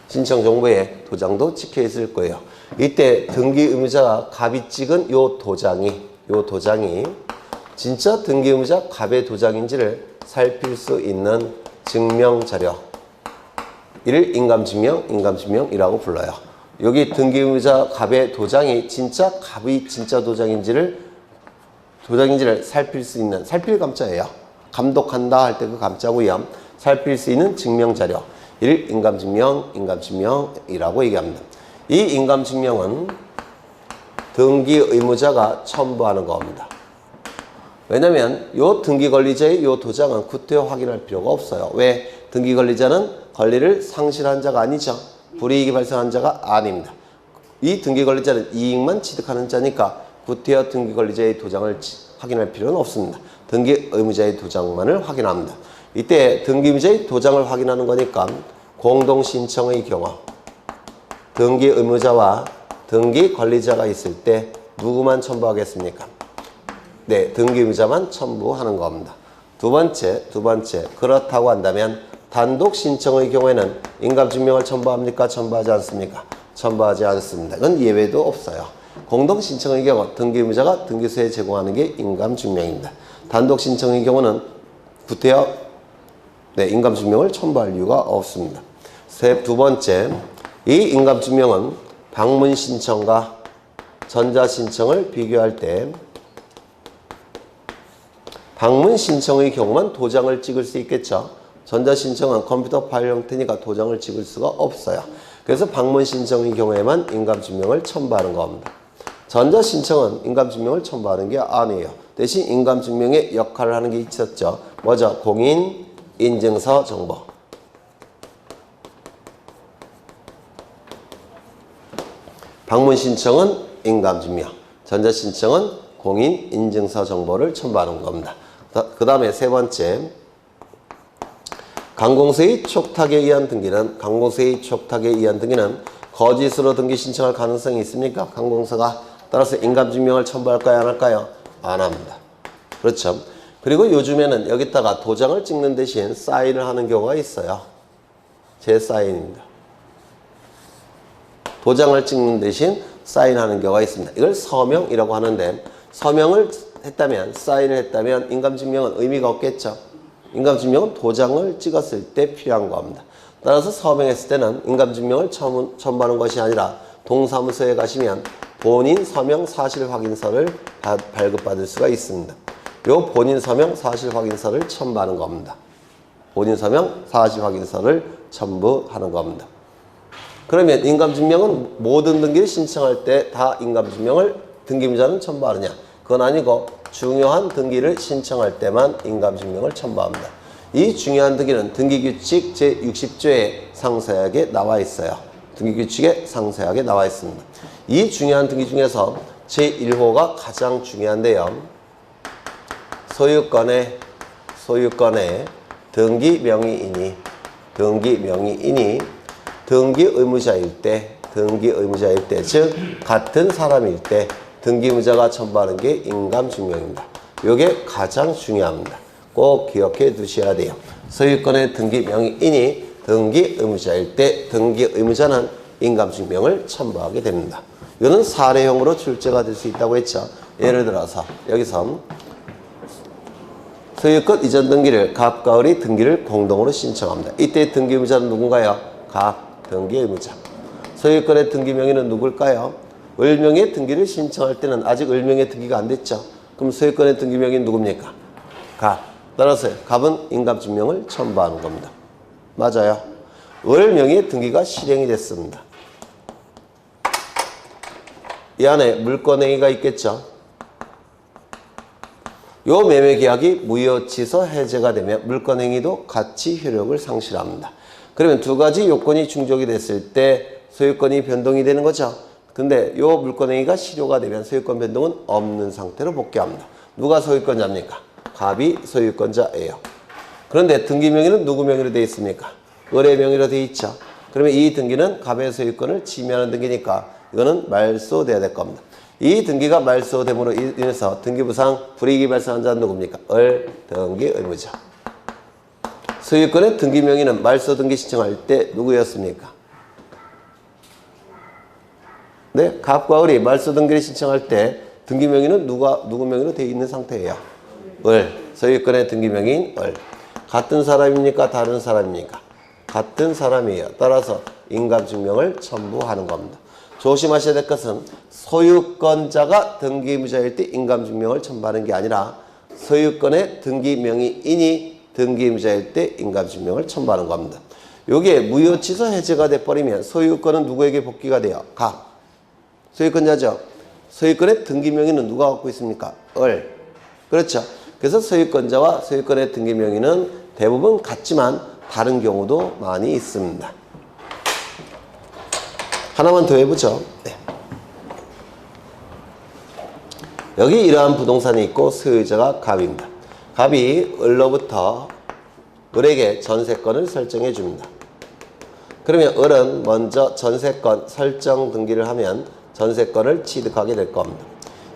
신청 정보에 도장도 찍혀 있을 거예요. 이때 등기 의무자가 갑이 찍은 요 도장이 진짜 등기 의무자 갑의 도장인지를 살필 수 있는 증명 자료. 이를 인감증명이라고 불러요. 여기 등기 의무자 갑의 도장이 진짜 갑이 진짜 도장인지를 살필 수 있는 살필 감자예요. 감독한다 할 때 그 감자고요. 살필 수 있는 증명 자료. 이를 인감증명이라고 얘기합니다. 이 인감증명은 등기 의무자가 첨부하는 겁니다. 왜냐면 요 등기 관리자의 요 도장은 구태여 확인할 필요가 없어요. 왜? 등기 관리자는 권리를 상실한 자가 아니죠. 불이익이 발생한 자가 아닙니다. 이 등기관리자는 이익만 취득하는 자니까 구태여 등기관리자의 도장을 확인할 필요는 없습니다. 등기의무자의 도장만을 확인합니다. 이때 등기의무자의 도장을 확인하는 거니까 공동신청의 경우 등기의무자와 등기관리자가 있을 때 누구만 첨부하겠습니까? 네, 등기의무자만 첨부하는 겁니다. 두 번째, 그렇다고 한다면 단독 신청의 경우에는 인감증명을 첨부합니까? 첨부하지 않습니까? 첨부하지 않습니다. 이건 예외도 없어요. 공동 신청의 경우 등기의무자가 등기소에 제공하는 게 인감증명입니다. 단독 신청의 경우는 구태여 인감증명을 첨부할 이유가 없습니다. 두 번째, 이 인감증명은 방문 신청과 전자 신청을 비교할 때 방문 신청의 경우만 도장을 찍을 수 있겠죠. 전자 신청은 컴퓨터 파일 형태니까 도장을 찍을 수가 없어요. 그래서 방문 신청의 경우에만 인감증명을 첨부하는 겁니다. 전자 신청은 인감증명을 첨부하는 게 아니에요. 대신 인감증명의 역할을 하는 게 있었죠. 뭐죠? 공인 인증서 정보. 방문 신청은 인감증명, 전자 신청은 공인 인증서 정보를 첨부하는 겁니다. 그 다음에 세 번째, 관공서의 촉탁에 의한 등기는 거짓으로 등기 신청할 가능성이 있습니까? 관공서가. 따라서 인감증명을 첨부할까요? 안 할까요? 안 합니다. 그렇죠. 그리고 요즘에는 여기다가 도장을 찍는 대신 사인을 하는 경우가 있어요. 제 사인입니다. 도장을 찍는 대신 사인하는 경우가 있습니다. 이걸 서명이라고 하는데, 서명을 했다면, 사인을 했다면 인감증명은 의미가 없겠죠. 인감증명은 도장을 찍었을 때 필요한 겁니다. 따라서 서명했을 때는 인감증명을 첨부하는 것이 아니라 동사무소에 가시면 본인 서명 사실 확인서를 발급받을 수가 있습니다. 요 본인 서명 사실 확인서를 첨부하는 겁니다. 본인 서명 사실 확인서를 첨부하는 겁니다. 그러면 인감증명은 모든 등기를 신청할 때 다 인감증명을 등기의무자는 첨부하느냐? 그건 아니고 중요한 등기를 신청할 때만 인감증명을 첨부합니다. 이 중요한 등기는 등기규칙 제60조에 상세하게 나와 있어요. 등기규칙에 상세하게 나와 있습니다. 이 중요한 등기 중에서 제1호가 가장 중요한데요. 소유권의 등기명의인이 등기의무자일 때, 즉 같은 사람일 때 등기의무자가 첨부하는 게 인감증명입니다. 이게 가장 중요합니다. 꼭 기억해 두셔야 돼요. 소유권의 등기명의인이 등기의무자일 때 등기의무자는 인감증명을 첨부하게 됩니다. 이거는 사례형으로 출제가 될 수 있다고 했죠. 예를 들어서 여기서 소유권 이전 등기를 갑과 을이 등기를 공동으로 신청합니다. 이때 등기의무자는 누군가요? 갑 등기의무자. 소유권의 등기명의는 누굴까요? 을명의 등기를 신청할 때는 아직 을명의 등기가 안 됐죠. 그럼 소유권의 등기명의는 누굽니까? 갑. 따라서 갑은 인감증명을 첨부하는 겁니다. 맞아요. 을명의 등기가 실행이 됐습니다. 이 안에 물권행위가 있겠죠. 요 매매계약이 무효취소 해제가 되면 물권행위도 같이 효력을 상실합니다. 그러면 두 가지 요건이 충족이 됐을 때 소유권이 변동이 되는 거죠. 근데 요 물권행위가 실효가 되면 소유권 변동은 없는 상태로 복귀합니다. 누가 소유권자입니까? 갑이 소유권자예요. 그런데 등기명의는 누구 명의로 되어 있습니까? 을의 명의로 되어 있죠. 그러면 이 등기는 갑의 소유권을 침해하는 등기니까 이거는 말소돼야 될 겁니다. 이 등기가 말소됨으로 인해서 등기부상 불이익이 발생한 자는 누굽니까? 을 등기의무자. 소유권의 등기명의는 말소 등기 신청할 때 누구였습니까? 네, 갑과 을이 말소 등기를 신청할 때 등기명의는 누구 명의로 되어 있는 상태예요? 을. 소유권의 등기명의인 을. 같은 사람입니까? 다른 사람입니까? 같은 사람이에요. 따라서 인감증명을 첨부하는 겁니다. 조심하셔야 될 것은 소유권자가 등기의무자일 때 인감증명을 첨부하는 게 아니라 소유권의 등기명의인이 등기의무자일 때 인감증명을 첨부하는 겁니다. 이게 무효취소 해제가 돼버리면 소유권은 누구에게 복귀가 돼요? 갑. 소유권자죠. 소유권의 등기명의는 누가 갖고 있습니까? 을. 그렇죠. 그래서 소유권자와 소유권의 등기명의는 대부분 같지만 다른 경우도 많이 있습니다. 하나만 더 해보죠. 네. 여기 이러한 부동산이 있고 소유자가 갑입니다. 갑이 을로부터 을에게 전세권을 설정해 줍니다. 그러면 을은 먼저 전세권 설정 등기를 하면 전세권을 취득하게 될 겁니다.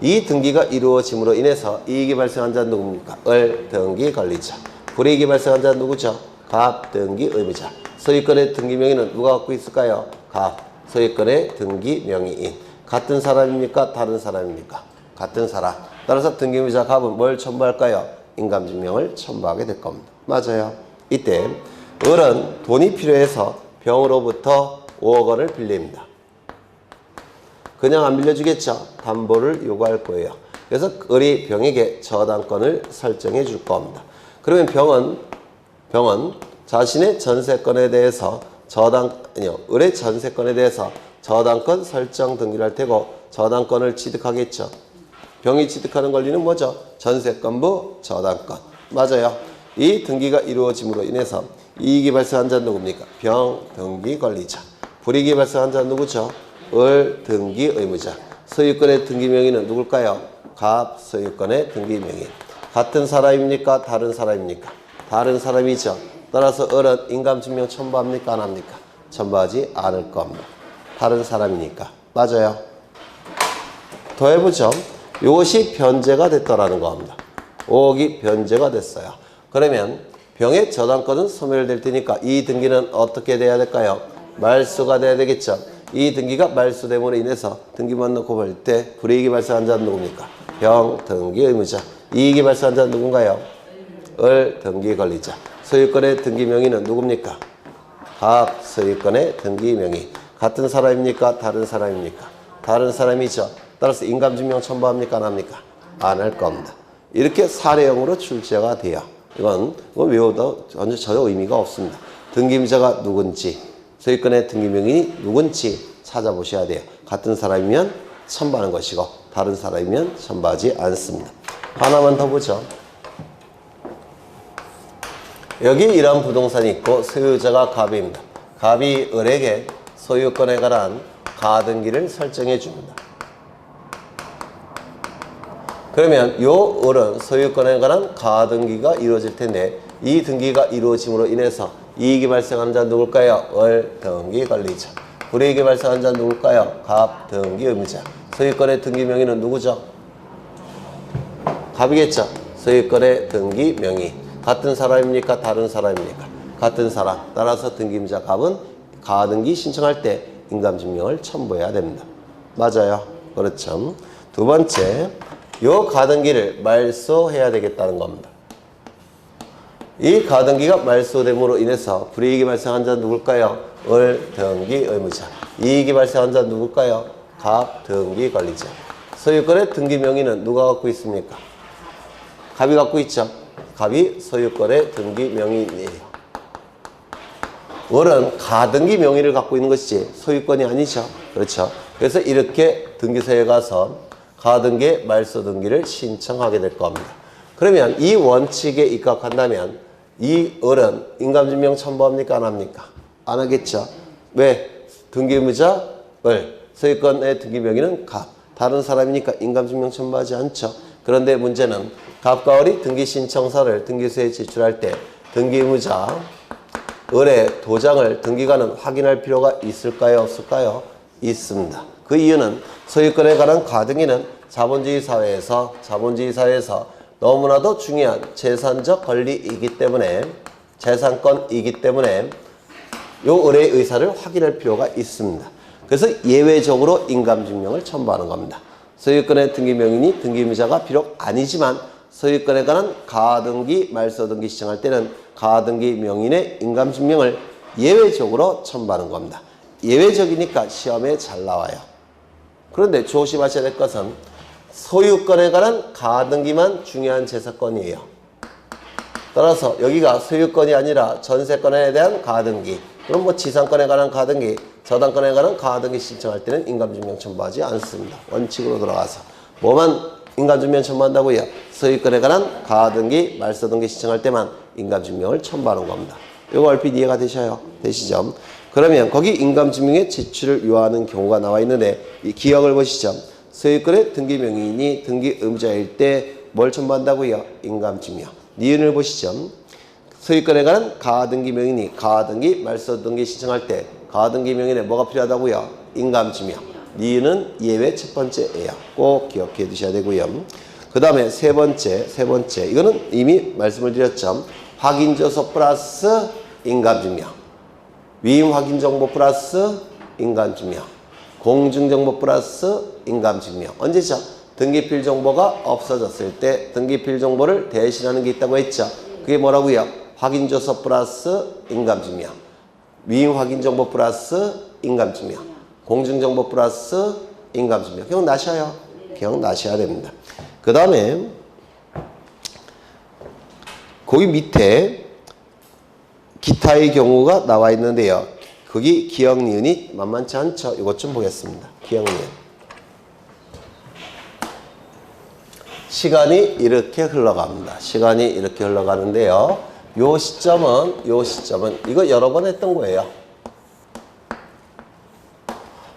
이 등기가 이루어짐으로 인해서 이익이 발생한 자는 누굽니까? 을 등기 관리자. 불이익이 발생한 자는 누구죠? 갑 등기 의무자. 소유권의 등기 명의는 누가 갖고 있을까요? 갑. 소유권의 등기 명의인. 같은 사람입니까? 다른 사람입니까? 같은 사람. 따라서 등기 의무자 갑은 뭘 첨부할까요? 인감증명을 첨부하게 될 겁니다. 맞아요. 이때 을은 돈이 필요해서 병으로부터 5억 원을 빌립니다. 그냥 안 빌려주겠죠? 담보를 요구할 거예요. 그래서 을이 병에게 저당권을 설정해 줄 겁니다. 그러면 병은 자신의 전세권에 대해서 을의 전세권에 대해서 저당권 설정 등기를 할 테고 저당권을 취득하겠죠. 병이 취득하는 권리는 뭐죠? 전세권부 저당권. 맞아요. 이 등기가 이루어짐으로 인해서 이익이 발생한 자는 누굽니까? 병 등기 관리자. 불이익이 발생한 자는 누구죠? 을 등기 의무자. 소유권의 등기 명의는 누굴까요? 갑 소유권의 등기 명의. 같은 사람입니까? 다른 사람입니까? 다른 사람이죠. 따라서 을은 인감증명 첨부합니까? 안 합니까? 첨부하지 않을 겁니다. 다른 사람이니까. 맞아요. 더 해보죠. 이것이 변제가 됐더라는 겁니다. 5억이 변제가 됐어요. 그러면 병의 저당권은 소멸될 테니까 이 등기는 어떻게 돼야 될까요? 말소가 돼야 되겠죠. 이 등기가 말소됨으로 인해서 등기만 넣고 볼 때 불이익이 발생한 자는 누굽니까? 병 등기 의무자. 이익이 발생한 자는 누군가요? 을 등기 관리자. 소유권의 등기 명의는 누굽니까? 갑 소유권의 등기 명의. 같은 사람입니까? 다른 사람입니까? 다른 사람이죠. 따라서 인감증명 첨부합니까? 안 합니까? 안 할 겁니다. 이렇게 사례형으로 출제가 돼요. 이건 외워도 전혀 의미가 없습니다. 등기임자가 누군지, 소유권의 등기 명의인이 누군지 찾아보셔야 돼요. 같은 사람이면 첨부하는 것이고 다른 사람이면 첨부하지 않습니다. 하나만 더 보죠. 여기 이런 부동산이 있고 소유자가 갑입니다. 갑이 을에게 소유권에 관한 가등기를 설정해 줍니다. 그러면 요 을은 소유권에 관한 가등기가 이루어질 텐데 이 등기가 이루어짐으로 인해서 이익이 발생하는 자는 누굴까요? 을 등기 관리자. 불이익이 발생하는 자는 누굴까요? 갑 등기 의무자. 소유권의 등기 명의는 누구죠? 갑이겠죠. 소유권의 등기 명의. 같은 사람입니까? 다른 사람입니까? 같은 사람. 따라서 등기임자 갑은 가등기 신청할 때 인감증명을 첨부해야 됩니다. 맞아요. 그렇죠. 두 번째, 요 가등기를 말소해야 되겠다는 겁니다. 이 가등기가 말소됨으로 인해서 불이익이 발생한 자는 누굴까요? 을 등기 의무자. 이익이 발생한 자는 누굴까요? 갑 등기 관리자. 소유권의 등기 명의는 누가 갖고 있습니까? 갑이 갖고 있죠. 갑이 소유권의 등기 명의인이에요. 을은 가등기 명의를 갖고 있는 것이지 소유권이 아니죠. 그렇죠. 그래서 이렇게 등기소에 가서 가등기 말소 등기를 신청하게 될 겁니다. 그러면 이 원칙에 입각한다면 이 을은 인감증명 첨부합니까? 안 합니까? 안 하겠죠. 왜? 등기의무자 을, 소유권의 등기 명의는 갑. 다른 사람이니까 인감증명 첨부하지 않죠. 그런데 문제는 갑과 을이 등기신청서를 등기소에 제출할 때 등기의무자 을의 도장을 등기관은 확인할 필요가 있을까요? 없을까요? 있습니다. 그 이유는 소유권에 관한 가등기는 자본주의 사회에서 너무나도 중요한 재산적 권리이기 때문에 재산권이기 때문에 요 을의 의사를 확인할 필요가 있습니다. 그래서 예외적으로 인감증명을 첨부하는 겁니다. 소유권의 등기 명의인이 등기의무자가 비록 아니지만 소유권에 관한 가등기, 말소등기 신청할 때는 가등기 명의인의 인감증명을 예외적으로 첨부하는 겁니다. 예외적이니까 시험에 잘 나와요. 그런데 조심하셔야 될 것은 소유권에 관한 가등기만 중요한 재산권이에요. 따라서 여기가 소유권이 아니라 전세권에 대한 가등기, 그럼 뭐 지상권에 관한 가등기, 저당권에 관한 가등기 신청할 때는 인감증명 첨부하지 않습니다. 원칙으로 돌아가서 뭐만 인감증명 첨부한다고요? 소유권에 관한 가등기, 말소등기 신청할 때만 인감증명을 첨부하는 겁니다. 이거 얼핏 이해가 되시죠? 그러면 거기 인감증명의 제출을 요하는 경우가 나와 있는데 이 기억을 보시죠. 소유권의 등기 명의인이 등기 의무자일 때 뭘 첨부한다고요? 인감증명. 니은을 보시죠. 소유권에 관한 가등기 명의인이 가등기, 말소등기 신청할 때 가등기 명의인에 뭐가 필요하다고요? 인감증명. 니은은 예외 첫 번째예요. 꼭 기억해 두셔야 되고요. 그 다음에 세 번째. 이거는 이미 말씀을 드렸죠. 확인조서 플러스 인감증명. 위임 확인정보 플러스 인감증명. 공증정보 플러스 인감증명. 언제죠? 등기필 정보가 없어졌을 때 등기필 정보를 대신하는 게 있다고 했죠. 그게 뭐라고요? 확인조서 플러스 인감증명. 위임 확인정보 플러스 인감증명. 공증정보 플러스 인감증명. 기억나셔요? 기억나셔야 됩니다. 그 다음에 거기 밑에 기타의 경우가 나와 있는데요. 거기 기억 니은이 만만치 않죠. 이것 좀 보겠습니다. 기억 니은. 시간이 이렇게 흘러갑니다. 시간이 이렇게 흘러가는데요. 요 시점은 이거 여러 번 했던 거예요.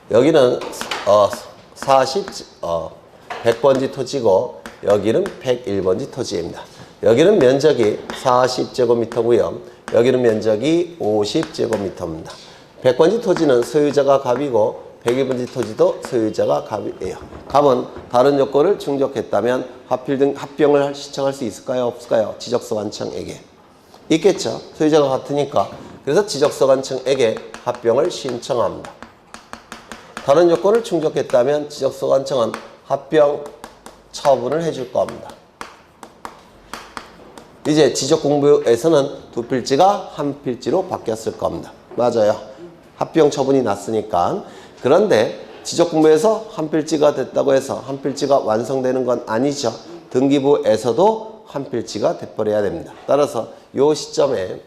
여기는 100번지 토지고 여기는 101번지 토지입니다. 여기는 면적이 40제곱미터고요. 여기는 면적이 50제곱미터입니다. 100번지 토지는 소유자가 갑이고 101번지 토지도 소유자가 갑이에요. 갑은 다른 요건을 충족했다면 합병을 신청할 수 있을까요? 없을까요? 지적소관청에게. 있겠죠. 소유자가 같으니까. 그래서 지적소관청에게 합병을 신청합니다. 다른 요건을 충족했다면 지적소관청은 합병 처분을 해줄 겁니다. 이제 지적공부에서는 두 필지가 한 필지로 바뀌었을 겁니다. 맞아요. 합병 처분이 났으니까. 그런데 지적공부에서 한 필지가 됐다고 해서 한 필지가 완성되는 건 아니죠. 등기부에서도 한 필지가 돼버려야 됩니다. 따라서 요 시점에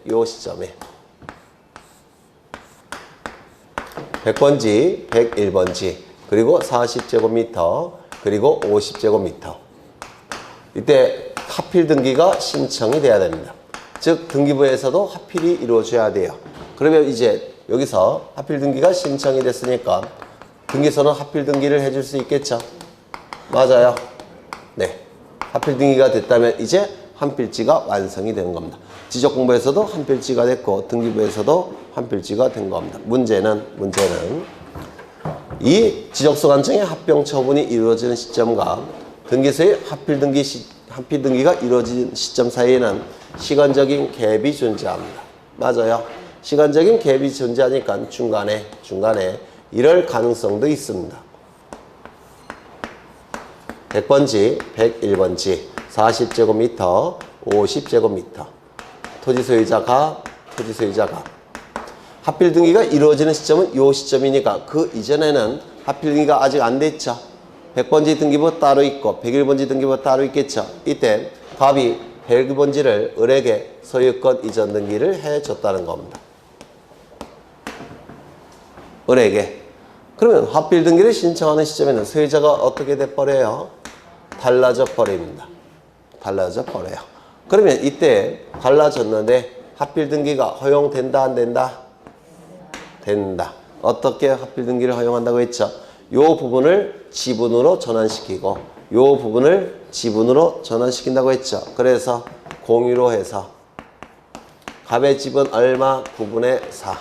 100번지, 101번지, 그리고 40제곱미터, 그리고 50제곱미터. 이때 하필 등기가 신청이 돼야 됩니다. 즉 등기부에서도 하필이 이루어져야 돼요. 그러면 이제 여기서 하필 등기가 신청이 됐으니까 등기소는 하필 등기를 해줄 수 있겠죠? 맞아요. 네. 하필 등기가 됐다면 이제 한 필지가 완성이 되는 겁니다. 지적공부에서도 한 필지가 됐고 등기부에서도 한 필지가 된 겁니다. 문제는 이 지적소관청의 합병 처분이 이루어지는 시점과 등기소의 하필 등기가 이루어진 시점 사이에는 시간적인 갭이 존재합니다. 맞아요. 시간적인 갭이 존재하니까 중간에 이럴 가능성도 있습니다. 100번지, 101번지, 40제곱미터, 50제곱미터. 토지 소유자가. 하필 등기가 이루어지는 시점은 이 시점이니까 그 이전에는 하필 등기가 아직 안 됐죠. 100번지 등기부 따로 있고 101번지 등기부 따로 있겠죠. 이때 갑이 101번지를 을에게 소유권 이전 등기를 해줬다는 겁니다. 을에게. 그러면 하필 등기를 신청하는 시점에는 소유자가 어떻게 돼버려요? 달라져 버립니다. 달라져 버려요. 그러면 이때 달라졌는데 하필 등기가 허용된다 안 된다? 된다. 어떻게 하필 등기를 허용한다고 했죠? 요 부분을 지분으로 전환시키고 요 부분을 지분으로 전환시킨다고 했죠. 그래서 공유로 해서 갑의 집은 얼마? 9분의 4.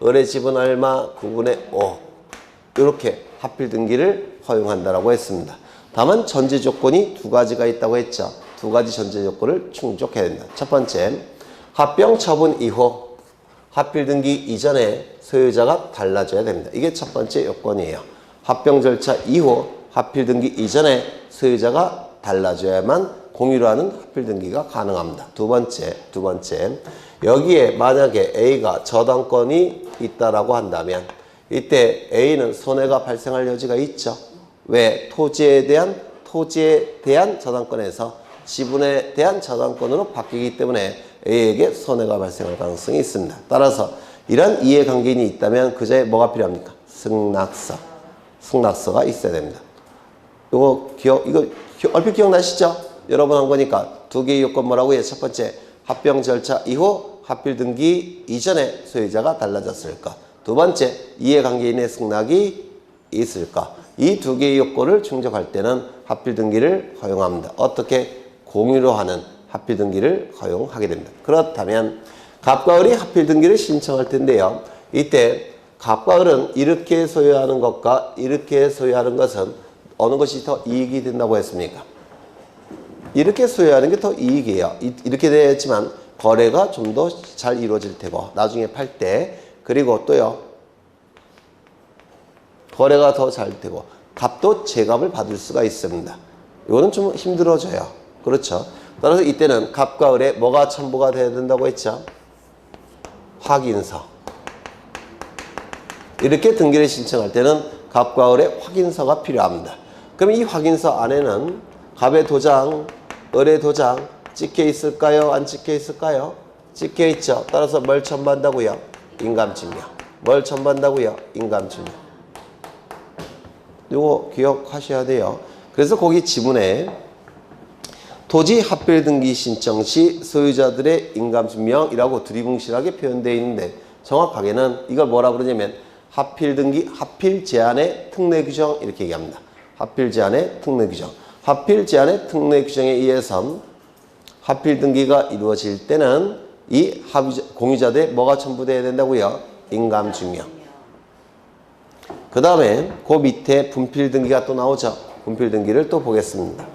을의 집은 얼마? 9분의 5. 이렇게 하필 등기를 허용한다라고 했습니다. 다만 전제 조건이 두 가지가 있다고 했죠. 두 가지 전제 조건을 충족해야 된다. 첫 번째, 합병 처분 이후 하필 등기 이전에 소유자가 달라져야 됩니다. 이게 첫 번째 요건이에요. 합병 절차 이후 하필 등기 이전에 소유자가 달라져야만 공유로 하는 하필 등기가 가능합니다. 두 번째, 여기에 만약에 A가 저당권이 있다라고 한다면 이때 A는 손해가 발생할 여지가 있죠. 왜? 토지에 대한 저당권에서 지분에 대한 저당권으로 바뀌기 때문에 A에게 손해가 발생할 가능성이 있습니다. 따라서 이런 이해관계인이 있다면 그자에 뭐가 필요합니까? 승낙서가 있어야 됩니다. 이거 얼핏 기억나시죠? 여러 번 한 거니까 두 개의 요건 뭐라고 해요? 첫 번째, 합병 절차 이후 하필 등기 이전에 소유자가 달라졌을까? 두 번째, 이해관계인의 승낙이 있을까? 이 두 개의 요건을 충족할 때는 합필 등기를 허용합니다. 어떻게? 공유로 하는 합필 등기를 허용하게 됩니다. 그렇다면 갑과 을이 합필 등기를 신청할 텐데요. 이때 갑과 을은 이렇게 소유하는 것과 이렇게 소유하는 것은 어느 것이 더 이익이 된다고 했습니까? 이렇게 소유하는 게 더 이익이에요. 이렇게 되었지만 거래가 좀 더 잘 이루어질 테고 나중에 팔 때 그리고 또요 거래가 더 잘 되고 값도 제값을 받을 수가 있습니다. 이거는 좀 힘들어져요. 그렇죠? 따라서 이때는 갑과 을에 뭐가 첨부가 돼야 된다고 했죠? 확인서. 이렇게 등기를 신청할 때는 갑과 을의 확인서가 필요합니다. 그럼 이 확인서 안에는 갑의 도장, 을의 도장 찍혀 있을까요? 안 찍혀 있을까요? 찍혀 있죠. 따라서 뭘 첨부한다고요? 인감증명. 뭘 첨부한다고요? 인감증명. 이거 기억하셔야 돼요. 그래서 거기 지문에 토지 합필 등기 신청 시 소유자들의 인감증명이라고 두리뭉실하게 표현되어 있는데 정확하게는 이걸 뭐라 부르냐면 합필 등기, 합필 제한의 특례 규정 이렇게 얘기합니다. 합필 제한의 특례 규정. 합필 제한의 특례 규정에 의해서 합필 등기가 이루어질 때는 이 공유자들의 뭐가 첨부되어야 된다고요? 인감증명. 그 다음에 그 밑에 분필 등기가 또 나오죠. 분필 등기를 또 보겠습니다.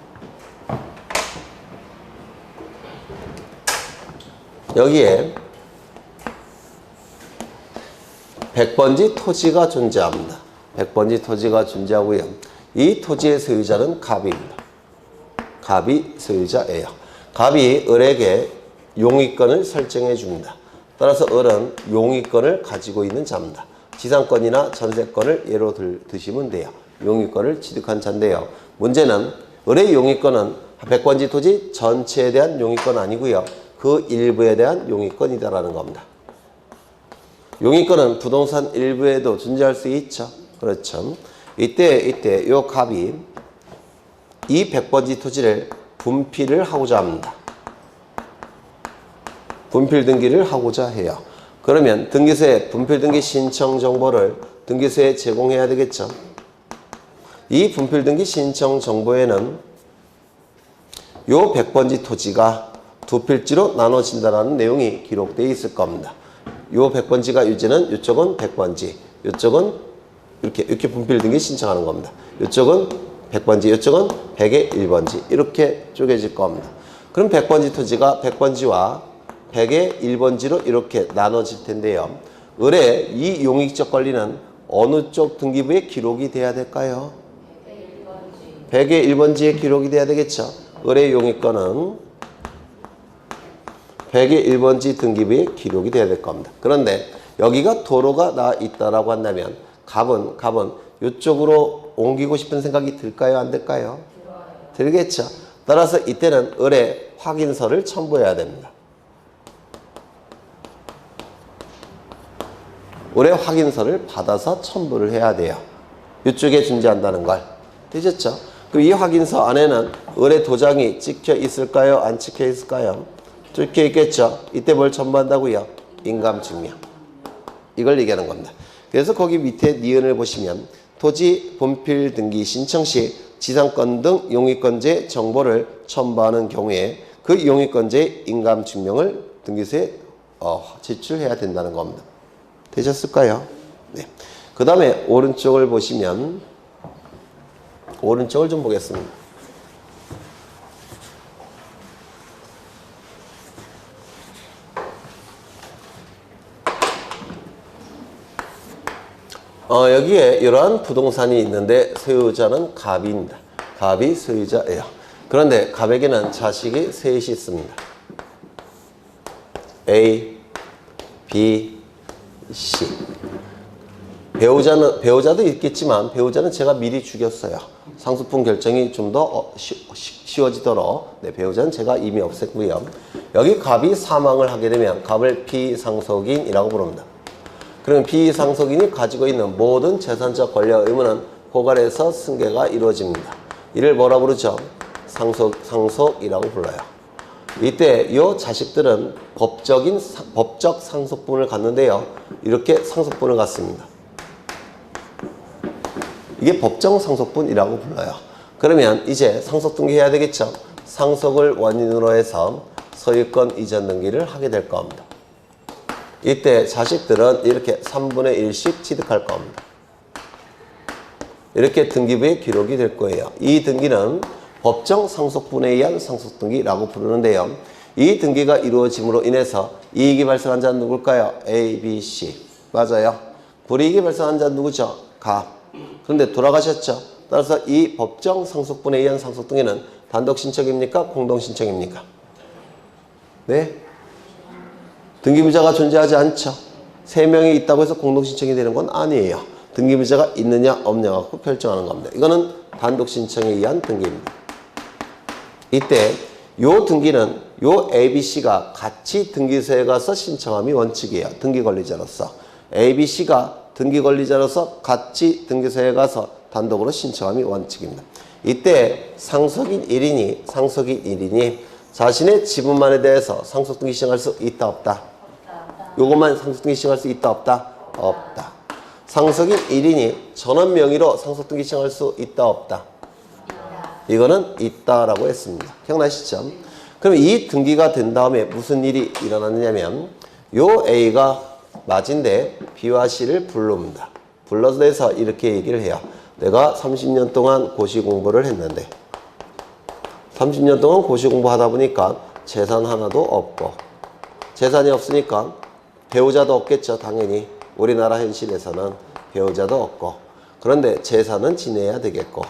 여기에 100번지 토지가 존재합니다. 100번지 토지가 존재하고요. 이 토지의 소유자는 갑입니다. 갑이 소유자예요. 갑이 을에게 용의권을 설정해 줍니다. 따라서 을은 용의권을 가지고 있는 자입니다. 지상권이나 전세권을 예로 드시면 돼요. 용의권을 취득한 자인데요. 문제는 을의 용의권은 100번지 토지 전체에 대한 용의권 아니고요. 그 일부에 대한 용의권이다라는 겁니다. 용의권은 부동산 일부에도 존재할 수 있죠. 그렇죠. 이때 요 갑이 이 100번지 토지를 분필을 하고자 합니다. 분필 등기를 하고자 해요. 그러면 등기소에 분필 등기 신청 정보를 등기소에 제공해야 되겠죠. 이 분필 등기 신청 정보에는 요 100번지 토지가 두 필지로 나눠진다는 내용이 기록되어 있을 겁니다. 요 100번지가 유지는 이쪽은 100번지, 이쪽은 이렇게 분필 등기 신청하는 겁니다. 이쪽은 100번지, 이쪽은 100의 1번지 이렇게 쪼개질 겁니다. 그럼 100번지 토지가 100번지와 100의 1번지로 이렇게 나눠질 텐데요. 을의 이 용익적 권리는 어느 쪽 등기부에 기록이 돼야 될까요? 100의 1번지에 기록이 돼야 되겠죠. 을의 용익권은 100의 1번지 등기부에 기록이 돼야 될 겁니다. 그런데 여기가 도로가 나 있다라고 한다면 갑은 이쪽으로 옮기고 싶은 생각이 들까요? 안 들까요? 들겠죠. 따라서 이때는 을의 확인서를 첨부해야 됩니다. 을의 확인서를 받아서 첨부를 해야 돼요. 이쪽에 존재한다는 걸. 되셨죠? 그럼 이 확인서 안에는 을의 도장이 찍혀 있을까요? 안 찍혀 있을까요? 찍혀 있겠죠? 이때 뭘 첨부한다고요? 인감증명. 이걸 얘기하는 겁니다. 그래서 거기 밑에 니은을 보시면 토지 분필 등기 신청 시 지상권 등 용의권자 정보를 첨부하는 경우에 그 용의권자의 인감증명을 등기소에 제출해야 된다는 겁니다. 되셨을까요? 네. 그 다음에 오른쪽을 보시면 오른쪽을 좀 보겠습니다. 여기에 이러한 부동산이 있는데 소유자는 갑입니다. 갑이 소유자예요. 그런데 갑에게는 자식이 셋이 있습니다. A, B, C. 배우자도 있겠지만 배우자는 제가 미리 죽였어요. 상속분 결정이 좀 더 쉬워지도록 배우자는 제가 이미 없앴고요. 여기 갑이 사망을 하게 되면 갑을 피상속인이라고 부릅니다. 그러면 피상속인이 가지고 있는 모든 재산적 권리와 의무는 고갈해서 승계가 이루어집니다. 이를 뭐라 부르죠? 상속이라고 불러요. 이때 이 자식들은 법적 상속분을 갖는데요. 이렇게 상속분을 갖습니다. 이게 법정 상속분이라고 불러요. 그러면 이제 상속등기 해야 되겠죠. 상속을 원인으로 해서 소유권 이전 등기를 하게 될 겁니다. 이때 자식들은 이렇게 3분의 1씩 취득할 겁니다. 이렇게 등기부에 기록이 될 거예요. 이 등기는 법정 상속분에 의한 상속등기라고 부르는데요. 이 등기가 이루어짐으로 인해서 이익이 발생한 자는 누굴까요? A, B, C. 맞아요. 불이익이 발생한 자는 누구죠? 가. 그런데 돌아가셨죠? 따라서 이 법정 상속분에 의한 상속등기는 단독 신청입니까? 공동 신청입니까? 네? 등기부자가 존재하지 않죠. 3명이 있다고 해서 공동 신청이 되는 건 아니에요. 등기부자가 있느냐 없느냐 갖고 결정하는 겁니다. 이거는 단독 신청에 의한 등기입니다. 이때 요 등기는 요 ABC가 같이 등기소에 가서 신청함이 원칙이에요. 등기 권리자로서. ABC가 등기 권리자로서 같이 등기소에 가서 단독으로 신청함이 원칙입니다. 이때 상속인 1인이 자신의 지분만에 대해서 상속등기 신청할 수 있다 없다? 요것만 상속등기 신청할 수 있다 없다? 없다. 상속인 1인이 전원 명의로 상속등기 신청할 수 있다 없다? 이거는 있다라고 했습니다. 기억나시죠? 그럼 이 등기가 된 다음에 무슨 일이 일어났느냐면 요 A가 맞은데 B와 C를 부릅니다. 불러서 이렇게 얘기를 해요. 내가 30년 동안 고시 공부를 했는데 30년 동안 고시 공부하다 보니까 재산 하나도 없고 재산이 없으니까 배우자도 없겠죠. 당연히 우리나라 현실에서는 배우자도 없고 그런데 재산은 지내야 되겠고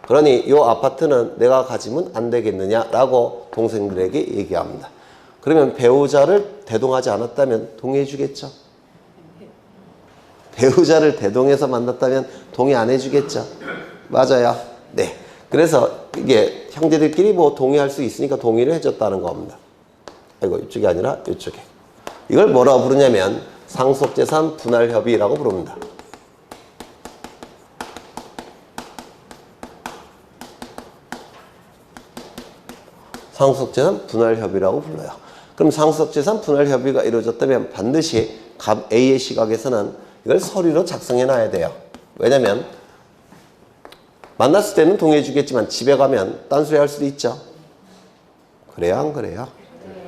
그러니 이 아파트는 내가 가지면 안 되겠느냐라고 동생들에게 얘기합니다. 그러면 배우자를 대동하지 않았다면 동의해 주겠죠? 배우자를 대동해서 만났다면 동의 안 해주겠죠? 맞아요. 네. 그래서 이게 형제들끼리 뭐 동의할 수 있으니까 동의를 해줬다는 겁니다. 아이고, 이쪽이 아니라 이쪽에. 이걸 뭐라고 부르냐면 상속재산 분할협의라고 부릅니다. 상속재산 분할협의라고 불러요. 그럼 상속재산 분할협의가 이루어졌다면 반드시 갑 A의 시각에서는 이걸 서류로 작성해 놔야 돼요. 왜냐면 만났을 때는 동의해 주겠지만 집에 가면 딴소리 할 수도 있죠. 그래요? 안 그래요?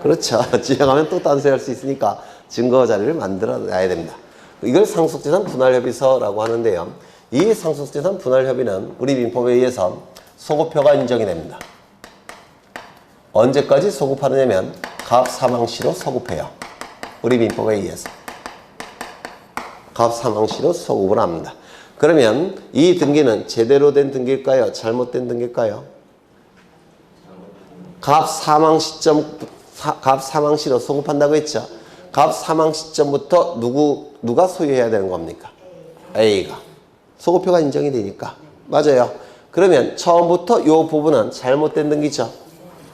그렇죠. 집에 가면 또 딴소리 할 수 있으니까 증거 자료를 만들어 놔야 됩니다. 이걸 상속재산 분할협의서라고 하는데요. 이 상속재산 분할협의는 우리 민법에 의해서 소급표가 인정이 됩니다. 언제까지 소급하느냐면 갑 사망시로 소급해요. 우리 민법에 의해서. 갑 사망시로 소급을 합니다. 그러면 이 등기는 제대로 된 등기일까요? 잘못된 등기일까요? 갑 사망시로 소급한다고 했죠? 갑 사망 시점부터 누가 소유해야 되는 겁니까? A가. 소급표가 인정이 되니까. 맞아요. 그러면 처음부터 이 부분은 잘못된 등기죠.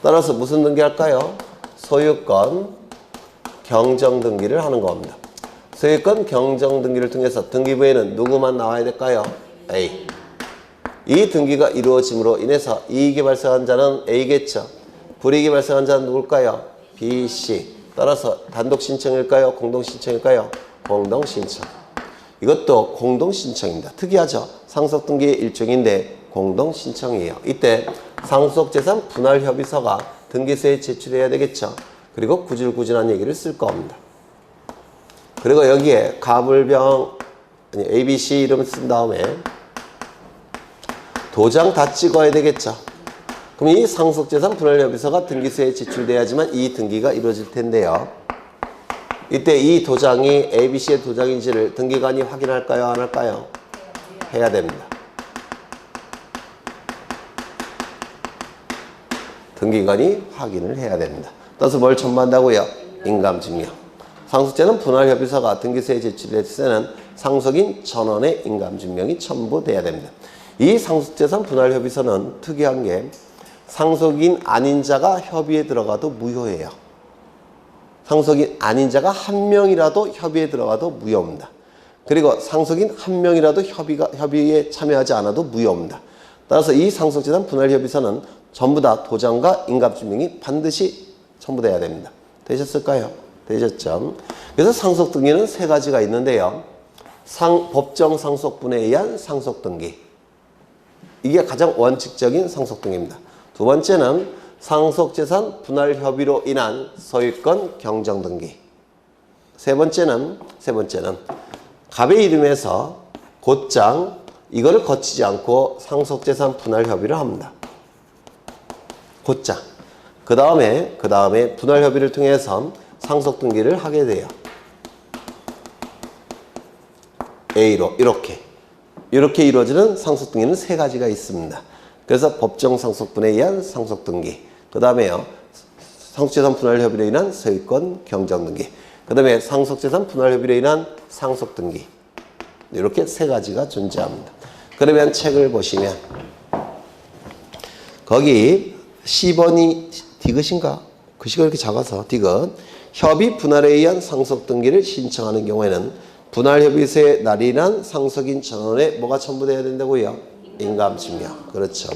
따라서 무슨 등기 할까요? 소유권 경정 등기를 하는 겁니다. 소유권 경정 등기를 통해서 등기부에는 누구만 나와야 될까요? A. 이 등기가 이루어짐으로 인해서 이익이 발생한 자는 A겠죠. 불이익이 발생한 자는 누굴까요? B, C. 따라서 단독 신청일까요? 공동 신청일까요? 공동 신청. 이것도 공동 신청입니다. 특이하죠? 상속 등기의 일종인데 공동 신청이에요. 이때 상속재산 분할협의서가 등기소에 제출해야 되겠죠. 그리고 구질구질한 얘기를 쓸 겁니다. 그리고 여기에 가불병 ABC 이름 쓴 다음에 도장 다 찍어야 되겠죠. 그럼 이 상속재산 분할협의서가 등기소에 제출돼야지만 이 등기가 이루어질 텐데요. 이때 이 도장이 ABC의 도장인지를 등기관이 확인할까요? 안 할까요? 해야 됩니다. 등기관이 확인을 해야 됩니다. 따라서 뭘 첨부한다고요? 인감증명. 상속재산 분할협의서가 등기소에 제출됐을 때는 상속인 전원의 인감증명이 첨부돼야 됩니다. 이 상속재산 분할협의서는 특이한 게 상속인 아닌 자가 협의에 들어가도 무효예요. 상속인 아닌 자가 한 명이라도 협의에 들어가도 무효입니다. 그리고 상속인 한 명이라도 협의에 참여하지 않아도 무효입니다. 따라서 이 상속재산 분할협의서는 전부 다 도장과 인감증명이 반드시 첨부돼야 됩니다. 되셨을까요? 되셨죠? 그래서 상속등기는 세 가지가 있는데요. 법정 상속분에 의한 상속등기, 이게 가장 원칙적인 상속등기입니다. 두 번째는 상속재산 분할 협의로 인한 소유권 경정등기. 세 번째는 갑의 이름에서 곧장 이거를 거치지 않고 상속재산 분할 협의를 합니다. 곧장. 그 다음에 분할 협의를 통해서 상속등기를 하게 돼요. A로 이렇게 이루어지는 상속등기는 세 가지가 있습니다. 그래서 법정 상속분에 의한 상속등기, 그 다음에요 상속재산 분할 협의로 인한 소유권 경정등기, 그 다음에 상속재산 분할 협의로 인한 상속등기, 이렇게 세 가지가 존재합니다. 그러면 책을 보시면 거기 10번이 디귿인가? 글씨가 이렇게 작아서 디귿. 협의 분할에 의한 상속등기를 신청하는 경우에는 분할협의서의 날인한 상속인 전원에 뭐가 첨부되어야 된다고요? 인감증명. 그렇죠.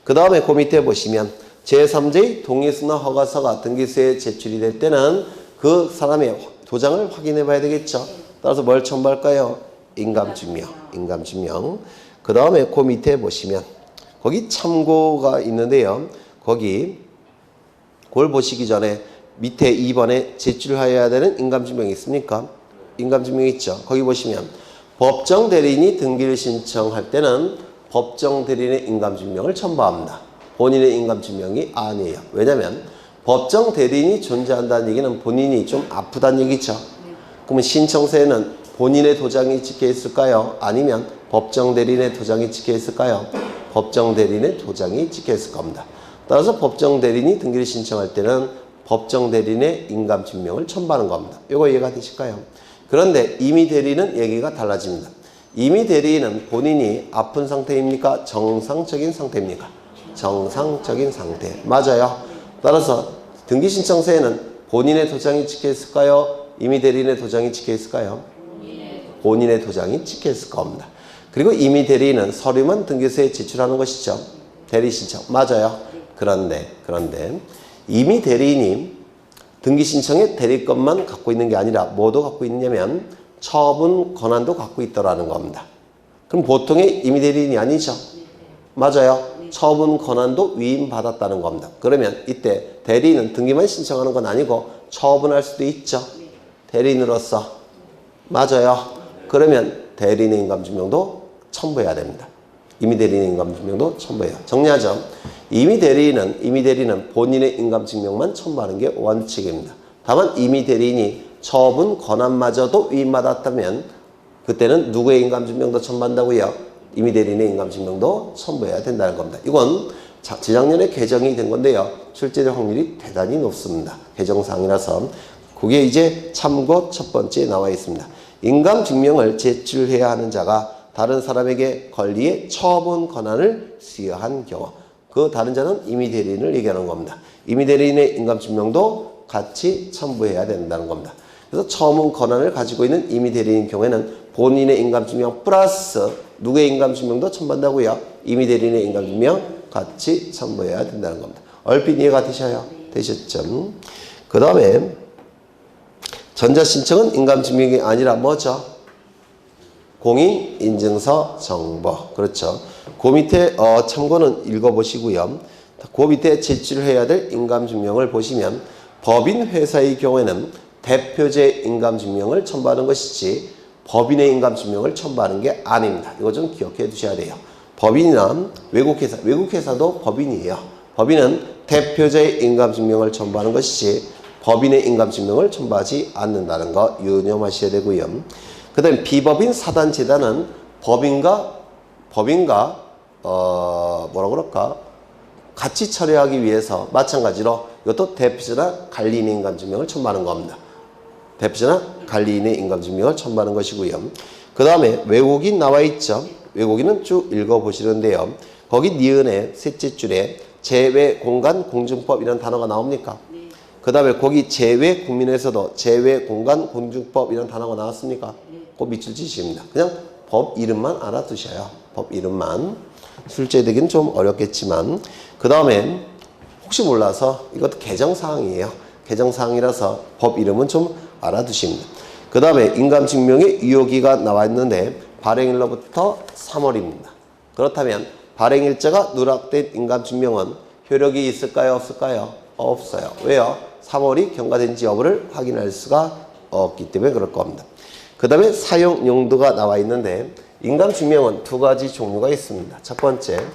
그 다음에 그 밑에 보시면 제3자의 동의서나 허가서가 등기소에 제출이 될 때는 그 사람의 도장을 확인해 봐야 되겠죠. 따라서 뭘 첨부할까요? 인감증명. 그 다음에 그 밑에 보시면 거기 참고가 있는데요. 거기 그걸 보시기 전에 밑에 2번에 제출하여야 되는 인감증명이 있습니까? 인감증명이 있죠. 거기 보시면 법정 대리인이 등기를 신청할 때는 법정 대리인의 인감증명을 첨부합니다. 본인의 인감증명이 아니에요. 왜냐하면 법정 대리인이 존재한다는 얘기는 본인이 좀 아프다는 얘기죠. 그러면 신청서에는 본인의 도장이 찍혀 있을까요? 아니면 법정 대리인의 도장이 찍혀 있을까요? 법정 대리인의 도장이 찍혀 있을 겁니다. 따라서 법정 대리인이 등기를 신청할 때는 법정 대리인의 인감증명을 첨부하는 겁니다. 이거 이해가 되실까요? 그런데 임의 대리인은 얘기가 달라집니다. 임의 대리인은 본인이 아픈 상태입니까? 정상적인 상태입니까? 정상적인 상태. 맞아요. 따라서 등기 신청서에는 본인의 도장이 찍혀 있을까요? 임의 대리인의 도장이 찍혀 있을까요? 본인의 도장이 찍혀 있을 겁니다. 그리고 임의 대리인은 서류만 등기소에 제출하는 것이죠. 대리 신청. 맞아요. 그런데 임의 대리인이 등기 신청에 대리권만 갖고 있는 게 아니라 뭐도 갖고 있냐면 처분 권한도 갖고 있더라는 겁니다. 그럼 보통의 임의 대리인이 아니죠. 맞아요. 처분 권한도 위임받았다는 겁니다. 그러면 이때 대리인은 등기만 신청하는 건 아니고 처분할 수도 있죠. 대리인으로서. 맞아요. 그러면 대리인의 인감증명도 첨부해야 됩니다. 임의 대리인의 인감증명도 첨부해요. 정리하죠. 임의 대리인은 본인의 인감증명만 첨부하는 게 원칙입니다. 다만 임의 대리인이 처분 권한마저도 위임받았다면 그때는 누구의 인감증명도 첨부한다고요? 임의 대리인의 인감증명도 첨부해야 된다는 겁니다. 이건 재작년에 개정이 된 건데요. 출제될 확률이 대단히 높습니다. 개정사항이라서. 그게 이제 참고 첫 번째에 나와 있습니다. 인감증명을 제출해야 하는 자가 다른 사람에게 권리의 처분 권한을 수여한 경우, 그 다른 자는 임의 대리인을 얘기하는 겁니다. 임의 대리인의 인감증명도 같이 첨부해야 된다는 겁니다. 그래서 처분 권한을 가지고 있는 임의 대리인 경우에는 본인의 인감증명 플러스 누구의 인감증명도 첨부한다고요? 임의 대리인의 인감증명 같이 첨부해야 된다는 겁니다. 얼핏 이해가 되셨죠? 그 다음에 전자신청은 인감증명이 아니라 뭐죠? 공인인증서 정보. 그렇죠. 그 밑에 참고는 읽어보시고요. 그 밑에 제출해야 될 인감증명을 보시면 법인 회사의 경우에는 대표제 인감증명을 첨부하는 것이지 법인의 인감증명을 첨부하는 게 아닙니다. 이거 좀 기억해 두셔야 돼요. 법인이나 외국회사도 법인이에요. 법인은 대표제의 인감증명을 첨부하는 것이지 법인의 인감증명을 첨부하지 않는다는 거 유념하셔야 되고요. 그 다음에 비법인 사단재단은 법인과 뭐라 그럴까? 같이 처리하기 위해서 마찬가지로 이것도 대표자나 관리인의 인감증명을 첨부하는 겁니다. 대표자나 관리인의 인감증명을 첨부하는 것이고요. 그 다음에 외국인 나와 있죠. 외국인은 쭉 읽어보시는데요. 거기 니은의 셋째 줄에 재외공간공증법이라는 단어가 나옵니까? 그 다음에 거기 재외국민에서도 재외공간공증법이라는 단어가 나왔습니까? 그 밑줄 치십니다. 그냥 법 이름만 알아두셔요. 법 이름만. 출제되기는 좀 어렵겠지만 그 다음에 혹시 몰라서 이것도 개정사항이에요. 개정사항이라서 법 이름은 좀 알아두십니다. 그 다음에 인감증명의 유효기가 나와 있는데 발행일로부터 3월입니다. 그렇다면 발행일자가 누락된 인감증명은 효력이 있을까요? 없을까요? 없어요. 왜요? 3월이 경과된지 여부를 확인할 수가 없기 때문에 그럴 겁니다. 그 다음에 사용 용도가 나와 있는데 인감증명은 두 가지 종류가 있습니다. 첫 번째,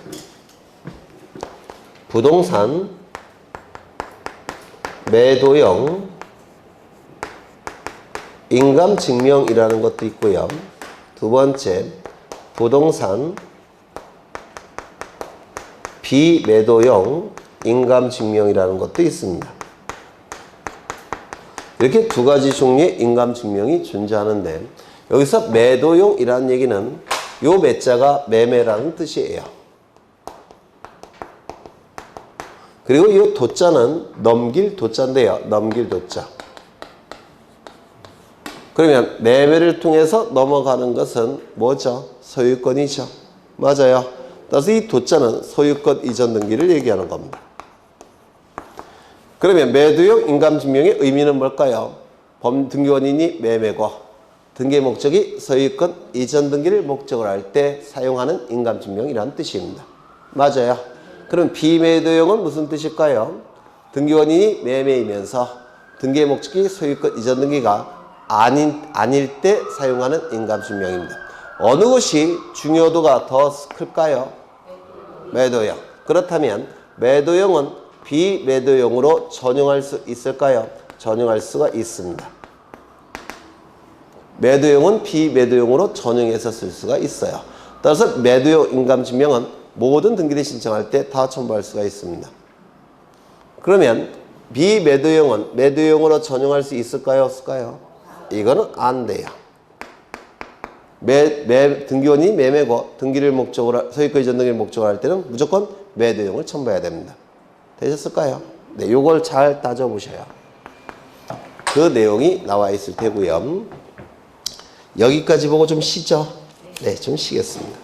부동산 매도형 인감증명이라는 것도 있고요. 두 번째, 부동산 비매도형 인감증명이라는 것도 있습니다. 이렇게 두 가지 종류의 인감증명이 존재하는데 여기서 매도용이라는 얘기는 요 매자가 매매라는 뜻이에요. 그리고 이 도자는 넘길 도자인데요. 넘길 도자. 그러면 매매를 통해서 넘어가는 것은 뭐죠? 소유권이죠. 맞아요. 따라서 이 도자는 소유권 이전 등기를 얘기하는 겁니다. 그러면 매도용 인감증명의 의미는 뭘까요? 등기원인이 매매고 등기 목적이 소유권 이전 등기를 목적으로 할 때 사용하는 인감증명이라는 뜻입니다. 맞아요. 그럼 비매도용은 무슨 뜻일까요? 등기원인이 매매이면서 등기의 목적이 소유권 이전 등기가 아닐 때 사용하는 인감증명입니다. 어느 것이 중요도가 더 클까요? 매도용. 그렇다면 매도용은 비매도용으로 전용할 수 있을까요? 전용할 수가 있습니다. 매도용은 비매도용으로 전용해서 쓸 수가 있어요. 따라서 매도용 인감증명은 모든 등기를 신청할 때 다 첨부할 수가 있습니다. 그러면 비매도용은 매도용으로 전용할 수 있을까요? 없을까요? 이거는 안 돼요. 등기원이 매매고 등기를 목적으로 소유권 이전 등기를 목적으로 할 때는 무조건 매도용을 첨부해야 됩니다. 되셨을까요? 네, 요걸 잘 따져보셔요. 그 내용이 나와 있을 테고요. 여기까지 보고 좀 쉬죠? 네, 좀 쉬겠습니다.